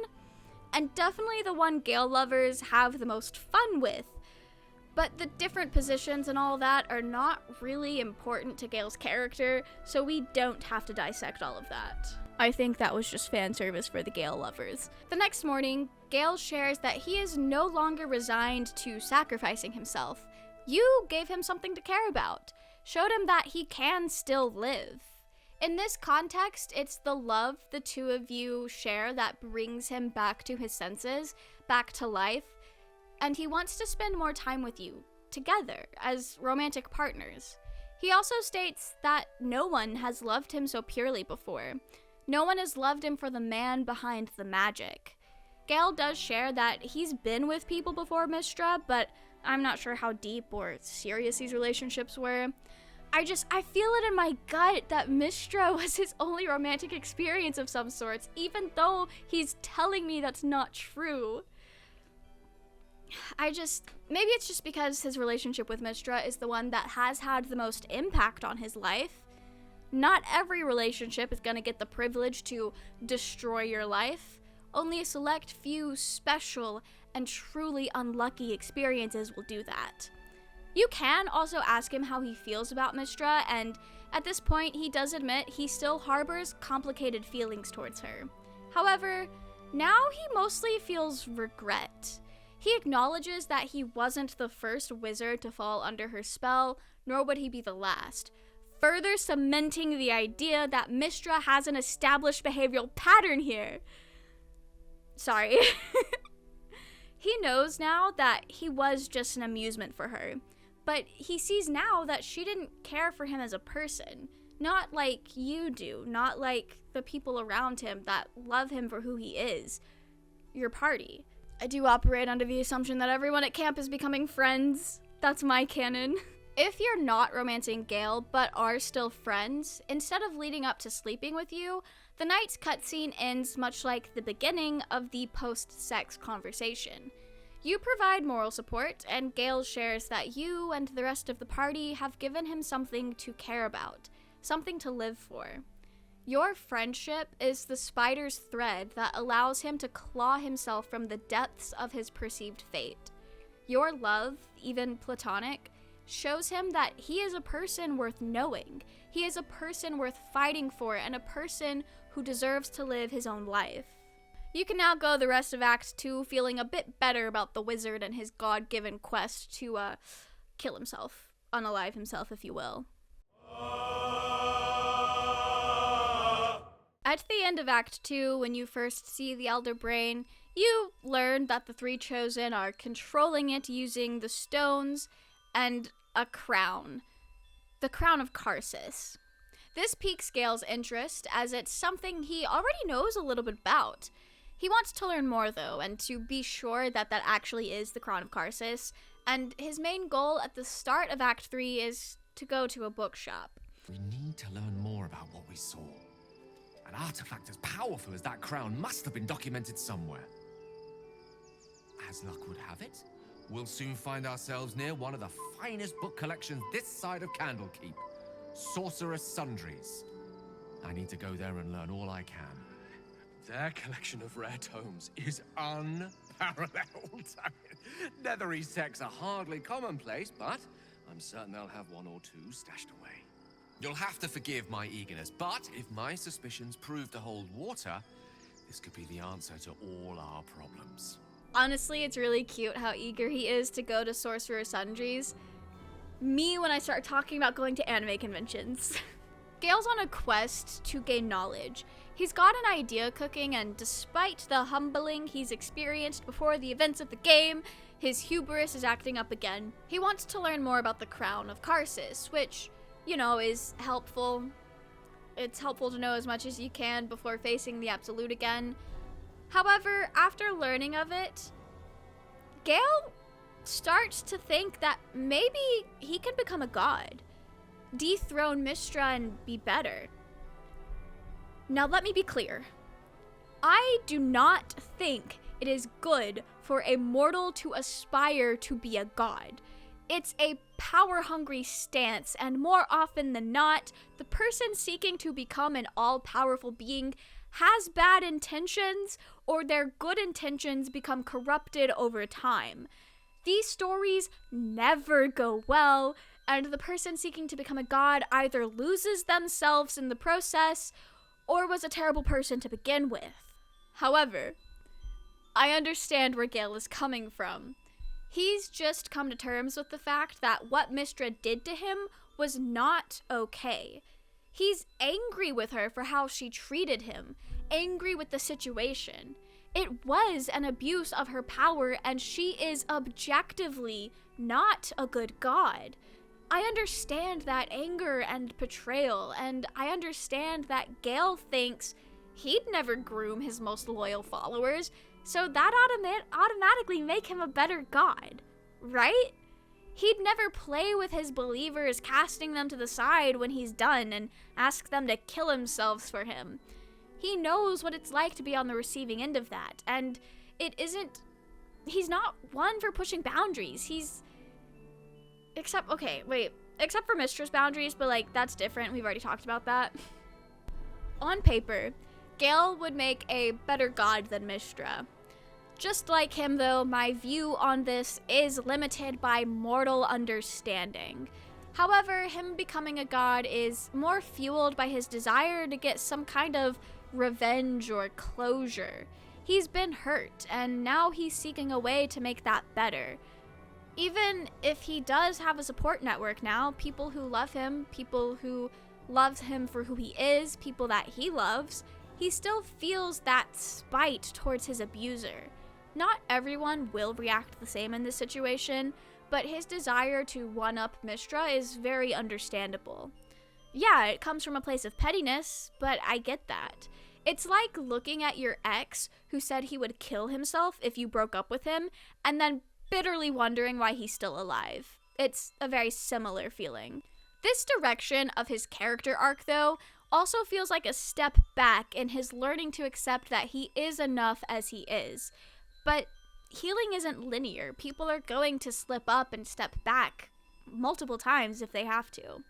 and definitely the one Gale lovers have the most fun with. But the different positions and all that are not really important to Gale's character, so we don't have to dissect all of that. I think that was just fan service for the Gale lovers. The next morning, Gale shares that he is no longer resigned to sacrificing himself. You gave him something to care about, showed him that he can still live. In this context, it's the love the two of you share that brings him back to his senses, back to life, and he wants to spend more time with you, together, as romantic partners. He also states that no one has loved him so purely before. No one has loved him for the man behind the magic. Gale does share that he's been with people before Mystra, but I'm not sure how deep or serious these relationships were. I feel it in my gut that Mystra was his only romantic experience of some sorts, even though he's telling me that's not true. Maybe it's just because his relationship with Mystra is the one that has had the most impact on his life. Not every relationship is gonna get the privilege to destroy your life. Only a select few special and truly unlucky experiences will do that. You can also ask him how he feels about Mystra, and at this point he does admit he still harbors complicated feelings towards her. However, now he mostly feels regret. He acknowledges that he wasn't the first wizard to fall under her spell, nor would he be the last, further cementing the idea that Mystra has an established behavioral pattern here. Sorry. He knows now that he was just an amusement for her, but he sees now that she didn't care for him as a person, not like you do, not like the people around him that love him for who he is, your party. I do operate under the assumption that everyone at camp is becoming friends. That's my canon. If you're not romancing Gale, but are still friends, instead of leading up to sleeping with you, the night's cutscene ends much like the beginning of the post-sex conversation. You provide moral support, and Gale shares that you and the rest of the party have given him something to care about, something to live for. Your friendship is the spider's thread that allows him to claw himself from the depths of his perceived fate. Your love, even platonic, shows him that he is a person worth knowing. He is a person worth fighting for, and a person who deserves to live his own life. You can now go the rest of Act 2 feeling a bit better about the wizard and his god-given quest to, kill himself. Unalive himself, if you will. At the end of Act 2, when you first see the Elder Brain, you learn that the three chosen are controlling it using the stones and a crown. The Crown of Karsus. This piques Gale's interest, as it's something he already knows a little bit about. He wants to learn more, though, and to be sure that that actually is the Crown of Karsus, and his main goal at the start of Act 3 is to go to a bookshop. We need to learn more about what we saw. An artifact as powerful as that crown must have been documented somewhere. As luck would have it, we'll soon find ourselves near one of the finest book collections this side of Candlekeep, Sorcerer's Sundries. I need to go there and learn all I can. Their collection of rare tomes is unparalleled. I mean, Nethery's texts are hardly commonplace, but I'm certain they'll have one or two stashed away. You'll have to forgive my eagerness, but if my suspicions prove to hold water, this could be the answer to all our problems. Honestly, it's really cute how eager he is to go to Sorcerer's Sundries. Me when I start talking about going to anime conventions. Gale's on a quest to gain knowledge. He's got an idea cooking, and despite the humbling he's experienced before the events of the game, his hubris is acting up again. He wants to learn more about the Crown of Karsus, which, you know, is helpful. It's helpful to know as much as you can before facing the Absolute again. However, after learning of it, Gale starts to think that maybe he can become a god. dethrone Mystra and be better. Now let me be clear. I do not think it is good for a mortal to aspire to be a god. It's a power-hungry stance, and more often than not, the person seeking to become an all-powerful being has bad intentions, or their good intentions become corrupted over time. These stories never go well, and the person seeking to become a god either loses themselves in the process, or was a terrible person to begin with. However, I understand where Gale is coming from. He's just come to terms with the fact that what Mystra did to him was not okay. He's angry with her for how she treated him, angry with the situation. It was an abuse of her power, and she is objectively not a good god. I understand that anger and betrayal, and I understand that Gale thinks he'd never groom his most loyal followers, so that automatically make him a better god, right? He'd never play with his believers, casting them to the side when he's done and ask them to kill themselves for him. He knows what it's like to be on the receiving end of that, and he's not one for pushing boundaries. Except for Mistra's boundaries, but like, that's different. We've already talked about that. On paper, Gale would make a better god than Mystra. Just like him, though, my view on this is limited by mortal understanding. However, him becoming a god is more fueled by his desire to get some kind of revenge or closure. He's been hurt, and now he's seeking a way to make that better. Even if he does have a support network now, people who love him, people who love him for who he is, people that he loves, he still feels that spite towards his abuser. Not everyone will react the same in this situation, but his desire to one-up Mystra is very understandable. Yeah, it comes from a place of pettiness, but I get that. It's like looking at your ex who said he would kill himself if you broke up with him, and then bitterly wondering why he's still alive. It's a very similar feeling. This direction of his character arc, though, also feels like a step back in his learning to accept that he is enough as he is. But healing isn't linear. People are going to slip up and step back multiple times if they have to.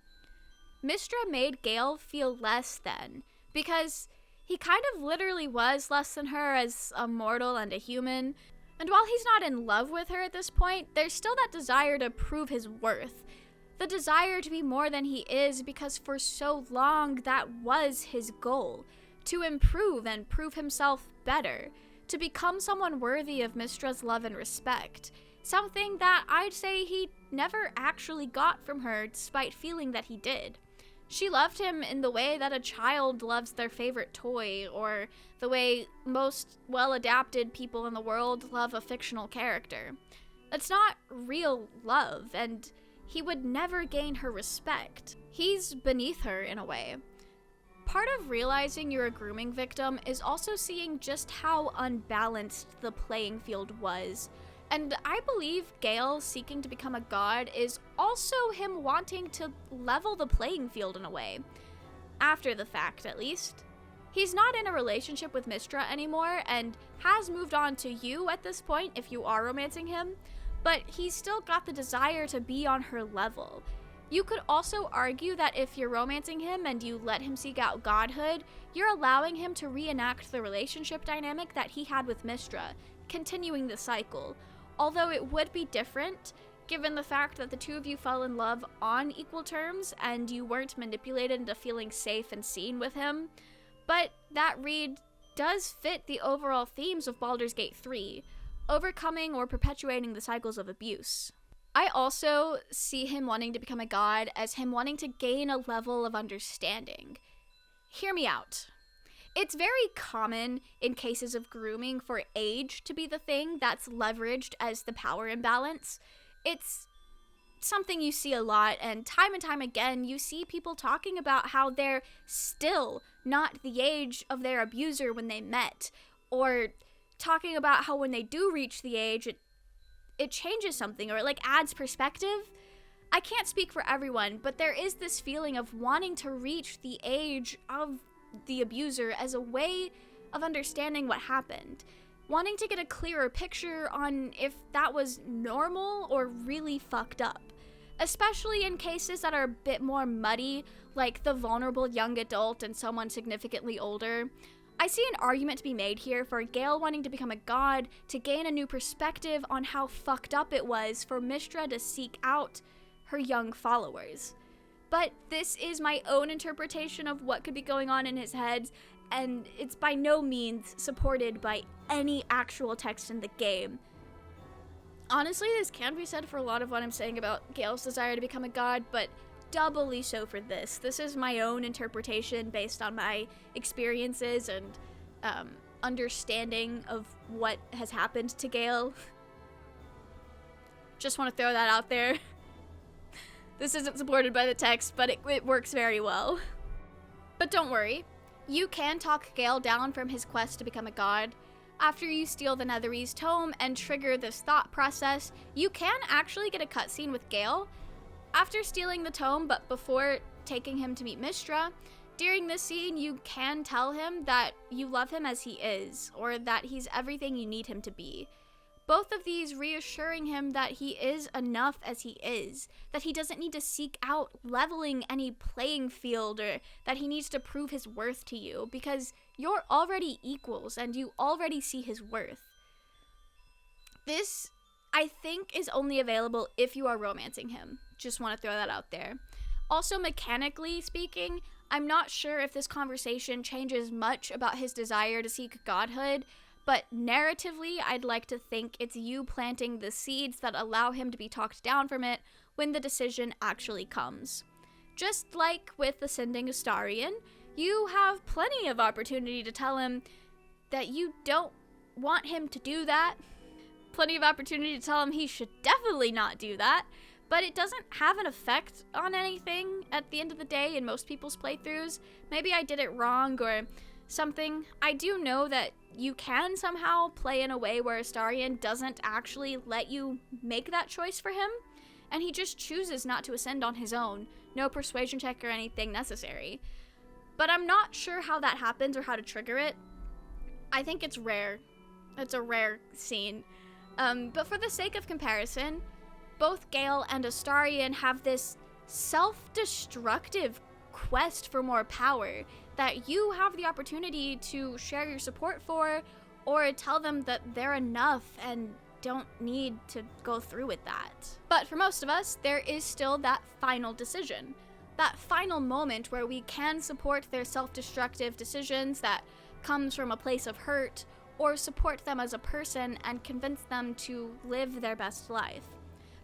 Mystra made Gale feel less than, because he kind of literally was less than her as a mortal and a human. And while he's not in love with her at this point, there's still that desire to prove his worth. The desire to be more than he is, because for so long that was his goal. To improve and prove himself better. To become someone worthy of Mystra's love and respect. Something that I'd say he never actually got from her, despite feeling that he did. She loved him in the way that a child loves their favorite toy, or the way most well-adapted people in the world love a fictional character. It's not real love, and he would never gain her respect. He's beneath her in a way. Part of realizing you're a grooming victim is also seeing just how unbalanced the playing field was. And I believe Gale seeking to become a god is also him wanting to level the playing field in a way. After the fact, at least. He's not in a relationship with Mystra anymore, and has moved on to you at this point if you are romancing him, but he's still got the desire to be on her level. You could also argue that if you're romancing him and you let him seek out godhood, you're allowing him to reenact the relationship dynamic that he had with Mystra, continuing the cycle. Although it would be different, given the fact that the two of you fell in love on equal terms and you weren't manipulated into feeling safe and seen with him. But that read does fit the overall themes of Baldur's Gate 3, overcoming or perpetuating the cycles of abuse. I also see him wanting to become a god as him wanting to gain a level of understanding. Hear me out. It's very common in cases of grooming for age to be the thing that's leveraged as the power imbalance. It's something you see a lot, and time again, you see people talking about how they're still not the age of their abuser when they met, or talking about how when they do reach the age, it changes something, or it like adds perspective. I can't speak for everyone, but there is this feeling of wanting to reach the age of the abuser as a way of understanding what happened. Wanting to get a clearer picture on if that was normal or really fucked up. Especially in cases that are a bit more muddy, like the vulnerable young adult and someone significantly older. I see an argument to be made here for Gale wanting to become a god to gain a new perspective on how fucked up it was for Mystra to seek out her young followers. But this is my own interpretation of what could be going on in his head, and it's by no means supported by any actual text in the game. Honestly, this can be said for a lot of what I'm saying about Gale's desire to become a god, but doubly so for this. This is my own interpretation based on my experiences and understanding of what has happened to Gale. Just want to throw that out there. This isn't supported by the text, but it works very well. But don't worry, you can talk Gale down from his quest to become a god. After you steal the Netherese tome and trigger this thought process, you can actually get a cutscene with Gale. After stealing the tome, but before taking him to meet Mystra, during this scene you can tell him that you love him as he is, or that he's everything you need him to be. Both of these reassuring him that he is enough as he is, that he doesn't need to seek out leveling any playing field, or that he needs to prove his worth to you, because you're already equals and you already see his worth. This, I think, is only available if you are romancing him. Just want to throw that out there. Also, mechanically speaking, I'm not sure if this conversation changes much about his desire to seek godhood, but narratively, I'd like to think it's you planting the seeds that allow him to be talked down from it when the decision actually comes. Just like with ascending Astarion, you have plenty of opportunity to tell him that you don't want him to do that. Plenty of opportunity to tell him he should definitely not do that, but it doesn't have an effect on anything at the end of the day in most people's playthroughs. Maybe I did it wrong or something. I do know that you can somehow play in a way where Astarion doesn't actually let you make that choice for him, and he just chooses not to ascend on his own. No persuasion check or anything necessary. But I'm not sure how that happens or how to trigger it. I think it's rare. It's a rare scene. But for the sake of comparison, both Gale and Astarion have this self-destructive quest for more power that you have the opportunity to share your support for, or tell them that they're enough and don't need to go through with that. But for most of us, there is still that final decision. That final moment where we can support their self-destructive decisions that comes from a place of hurt, or support them as a person and convince them to live their best life.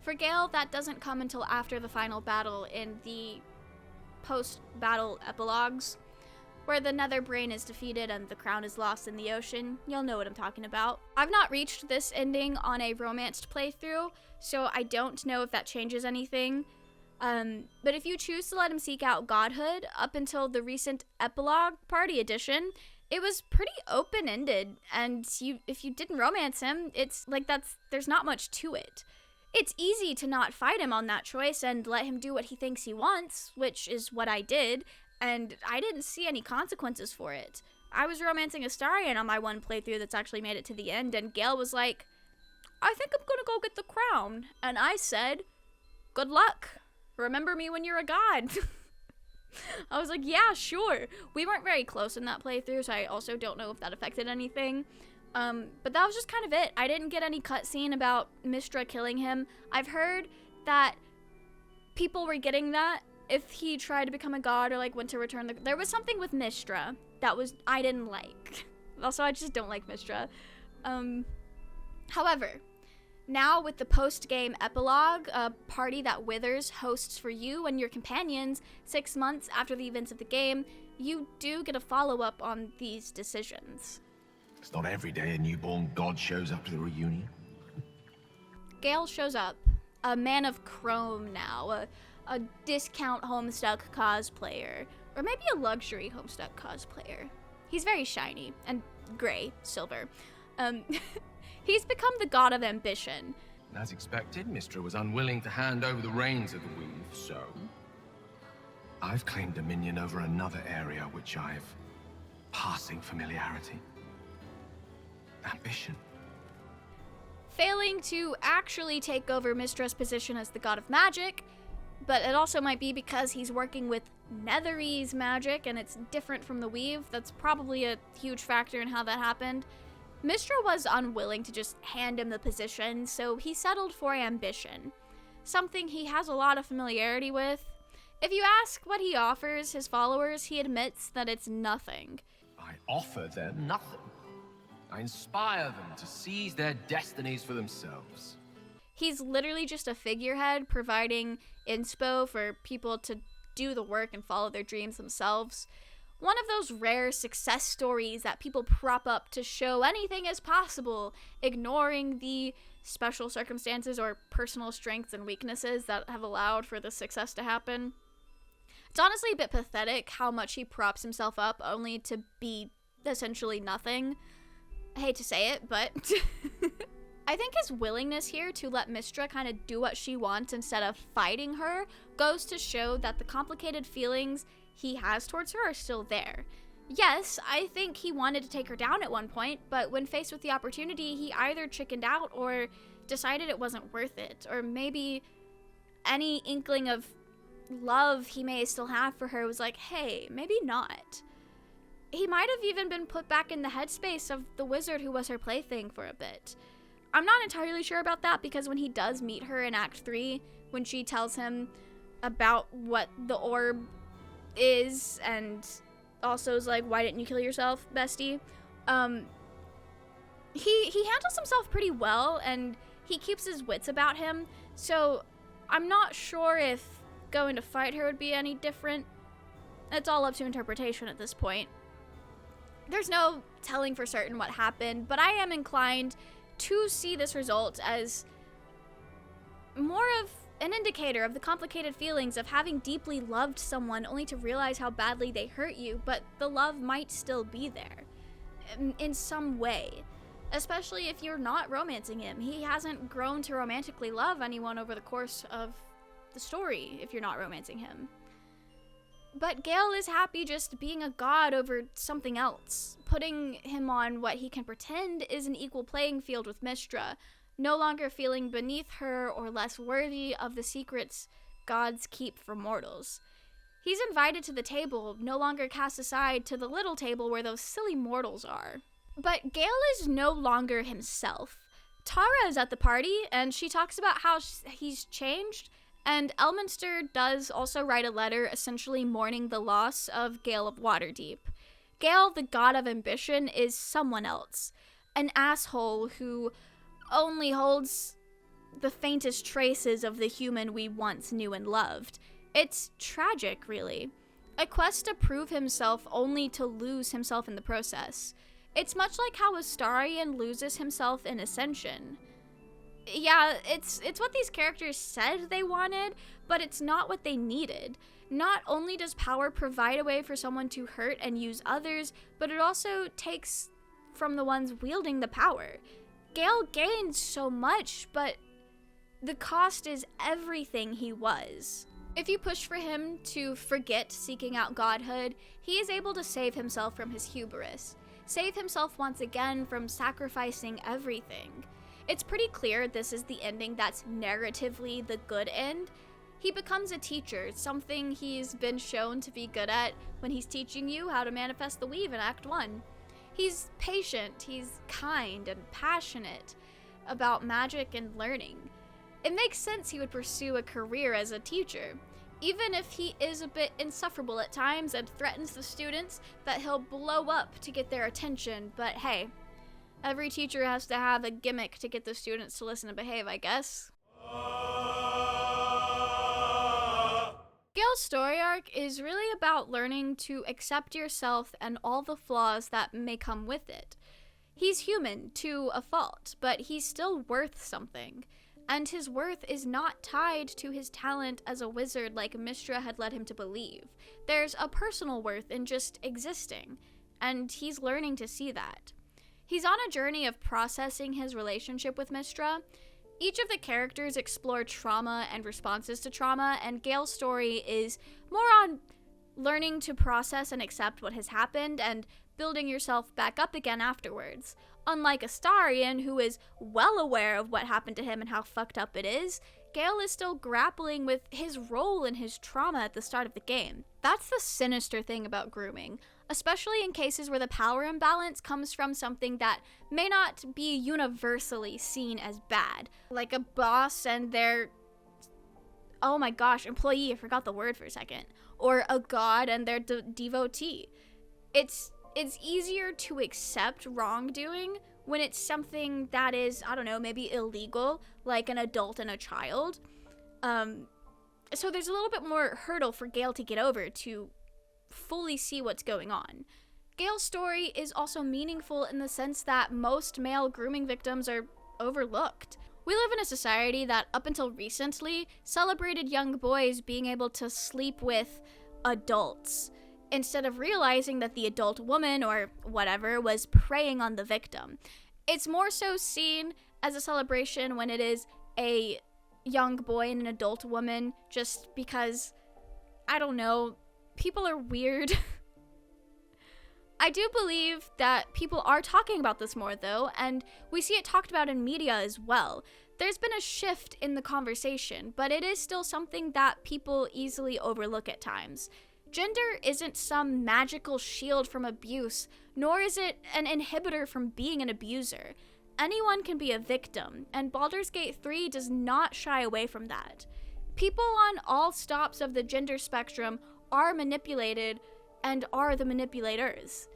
For Gale, that doesn't come until after the final battle in the post-battle epilogues, where the Nether Brain is defeated and the crown is lost in the ocean. You'll know what I'm talking about. I've not reached this ending on a romanced playthrough, so I don't know if that changes anything. But if you choose to let him seek out godhood, up until the recent epilogue party edition, it was pretty open-ended, and if you didn't romance him, it's like there's not much to it. It's easy to not fight him on that choice and let him do what he thinks he wants, which is what I did, and I didn't see any consequences for it. I was romancing Astarion on my one playthrough that's actually made it to the end, and Gale was like, I think I'm gonna go get the crown. And I said, good luck. Remember me when you're a god. I was like, yeah, sure. We weren't very close in that playthrough, so I also don't know if that affected anything. But that was just kind of it. I didn't get any cutscene about Mystra killing him. I've heard that people were getting that if he tried to become a god or like went to return there was something with Mystra that I didn't like. Also, I just don't like Mystra. However, now with the post-game epilogue, a party that Withers hosts for you and your companions 6 months after the events of the game, you do get a follow-up on these decisions. It's not every day a newborn god shows up to the reunion. Gale shows up, a man of chrome now, a discount Homestuck cosplayer, or maybe a luxury Homestuck cosplayer. He's very shiny and gray, silver. He's become the god of ambition. As expected, Mistra was unwilling to hand over the reins of the weave, so I've claimed dominion over another area which I've passing familiarity. Ambition. Failing to actually take over Mistra's position as the god of magic, but it also might be because he's working with Netherese magic and it's different from the weave. That's probably a huge factor in how that happened. Mistra was unwilling to just hand him the position, so he settled for ambition, something he has a lot of familiarity with. If you ask what he offers his followers, he admits that it's nothing. I offer them nothing. I inspire them to seize their destinies for themselves. He's literally just a figurehead providing inspo for people to do the work and follow their dreams themselves. One of those rare success stories that people prop up to show anything is possible, ignoring the special circumstances or personal strengths and weaknesses that have allowed for the success to happen. It's honestly a bit pathetic how much he props himself up only to be essentially nothing. I hate to say it, but I think his willingness here to let Mistra kind of do what she wants instead of fighting her goes to show that the complicated feelings he has towards her are still there. Yes, I think he wanted to take her down at one point, but when faced with the opportunity, he either chickened out or decided it wasn't worth it, or maybe any inkling of love he may still have for her was like, hey, maybe not. He might have even been put back in the headspace of the wizard who was her plaything for a bit. I'm not entirely sure about that because when he does meet her in Act 3, when she tells him about what the orb is and also is like, why didn't you kill yourself, bestie? He handles himself pretty well and he keeps his wits about him, so I'm not sure if going to fight her would be any different. It's all up to interpretation at this point. There's no telling for certain what happened, but I am inclined to see this result as more of an indicator of the complicated feelings of having deeply loved someone only to realize how badly they hurt you, but the love might still be there in some way, especially if you're not romancing him. He hasn't grown to romantically love anyone over the course of the story if you're not romancing him. But Gale is happy just being a god over something else, putting him on what he can pretend is an equal playing field with Mistra, no longer feeling beneath her or less worthy of the secrets gods keep for mortals. He's invited to the table, no longer cast aside to the little table where those silly mortals are. But Gale is no longer himself. Tara is at the party, and she talks about how he's changed, and Elminster does also write a letter essentially mourning the loss of Gale of Waterdeep. Gale, the god of ambition, is someone else. An asshole who only holds the faintest traces of the human we once knew and loved. It's tragic, really. A quest to prove himself only to lose himself in the process. It's much like how Astarion loses himself in Ascension. Yeah, it's what these characters said they wanted, but it's not what they needed. Not only does power provide a way for someone to hurt and use others, but it also takes from the ones wielding the power. Gale gains so much, but the cost is everything he was. If you push for him to forget seeking out godhood, he is able to save himself from his hubris, save himself once again from sacrificing everything. It's pretty clear this is the ending that's narratively the good end. He becomes a teacher, something he's been shown to be good at when he's teaching you how to manifest the weave in Act 1. He's patient, he's kind and passionate about magic and learning. It makes sense he would pursue a career as a teacher, even if he is a bit insufferable at times and threatens the students that he'll blow up to get their attention, but hey, every teacher has to have a gimmick to get the students to listen and behave, I guess. Gale's story arc is really about learning to accept yourself and all the flaws that may come with it. He's human to a fault, but he's still worth something. And his worth is not tied to his talent as a wizard like Mistra had led him to believe. There's a personal worth in just existing, and he's learning to see that. He's on a journey of processing his relationship with Mistra. Each of the characters explore trauma and responses to trauma, and Gale's story is more on learning to process and accept what has happened and building yourself back up again afterwards. Unlike Astarion, who is well aware of what happened to him and how fucked up it is, Gale is still grappling with his role in his trauma at the start of the game. That's the sinister thing about grooming, especially in cases where the power imbalance comes from something that may not be universally seen as bad, like a boss and their, oh my gosh, employee, I forgot the word for a second, or a god and their devotee. It's easier to accept wrongdoing when it's something that is, I don't know, maybe illegal, like an adult and a child. So there's a little bit more hurdle for Gale to get over to fully see what's going on. Gale's story is also meaningful in the sense that most male grooming victims are overlooked. We live in a society that, up until recently, celebrated young boys being able to sleep with adults, instead of realizing that the adult woman, or whatever, was preying on the victim. It's more so seen as a celebration when it is a young boy and an adult woman, just because, I don't know, people are weird. I do believe that people are talking about this more, though, and we see it talked about in media as well. There's been a shift in the conversation, but it is still something that people easily overlook at times. Gender isn't some magical shield from abuse, nor is it an inhibitor from being an abuser. Anyone can be a victim, and Baldur's Gate 3 does not shy away from that. People on all stops of the gender spectrum are manipulated and are the manipulators.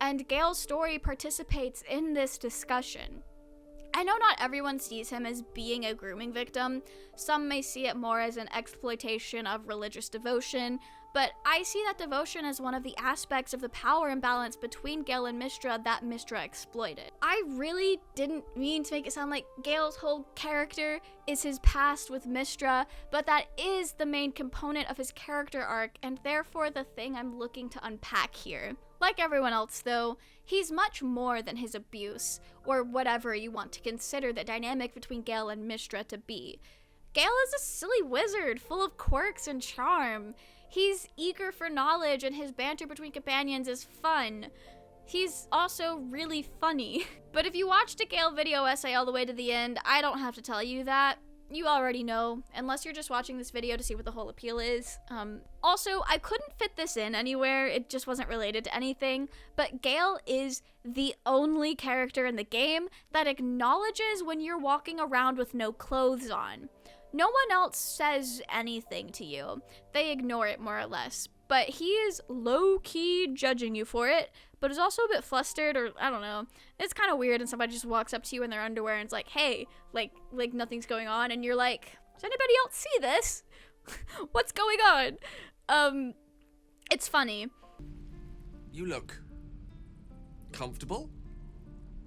And Gale's story participates in this discussion. I know not everyone sees him as being a grooming victim. Some may see it more as an exploitation of religious devotion, but I see that devotion as one of the aspects of the power imbalance between Gale and Mystra that Mystra exploited. I really didn't mean to make it sound like Gale's whole character is his past with Mystra, but that is the main component of his character arc, and therefore the thing I'm looking to unpack here. Like everyone else, though, he's much more than his abuse, or whatever you want to consider the dynamic between Gale and Mystra to be. Gale is a silly wizard, full of quirks and charm. He's eager for knowledge, and his banter between companions is fun. He's also really funny. But if you watched a Gale video essay all the way to the end, I don't have to tell you that. You already know, unless you're just watching this video to see what the whole appeal is. Also, I couldn't fit this in anywhere, it just wasn't related to anything, but Gale is the only character in the game that acknowledges when you're walking around with no clothes on. No one else says anything to you. They ignore it more or less. But he is low-key judging you for it, but is also a bit flustered, or I don't know. It's kind of weird and somebody just walks up to you in their underwear and is like, hey, like nothing's going on, and you're like, does anybody else see this? What's going on? It's funny. You look comfortable,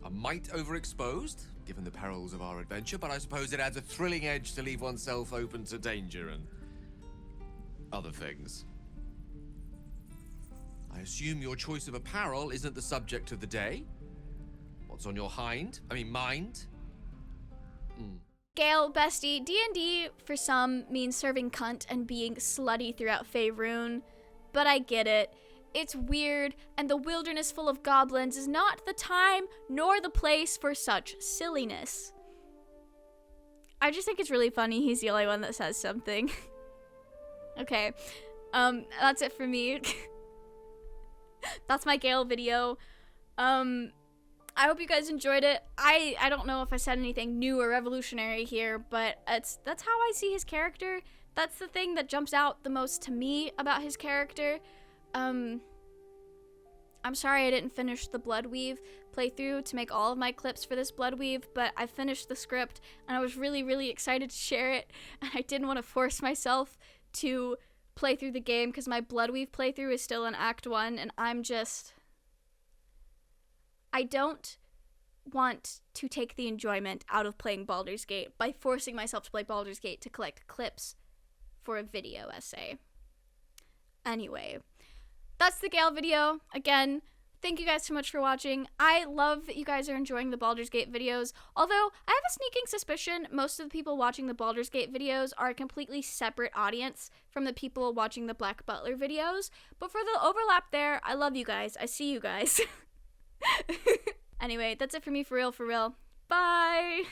a mite overexposed, given the perils of our adventure, but I suppose it adds a thrilling edge to leave oneself open to danger and other things. I assume your choice of apparel isn't the subject of the day? What's on your mind? Gale, bestie, D&D for some means serving cunt and being slutty throughout Faerun, but I get it. It's weird, and the wilderness full of goblins is not the time nor the place for such silliness. I just think it's really funny he's the only one that says something. Okay, that's it for me. That's my Gale video. I hope you guys enjoyed it. I don't know if I said anything new or revolutionary here, but that's how I see his character. That's the thing that jumps out the most to me about his character. I'm sorry I didn't finish the Bloodweave playthrough to make all of my clips for this Bloodweave, but I finished the script and I was really, really excited to share it, and I didn't want to force myself to play through the game because my Bloodweave playthrough is still in Act 1, and I don't want to take the enjoyment out of playing Baldur's Gate by forcing myself to play Baldur's Gate to collect clips for a video essay. Anyway, that's the Gale video. Again, Thank you guys so much for watching. I love that you guys are enjoying the Baldur's Gate videos, although I have a sneaking suspicion most of the people watching the Baldur's Gate videos are a completely separate audience from the people watching the Black Butler videos. But for the overlap there, I love you guys. I see you guys. Anyway, that's it for me, for real, for real. Bye!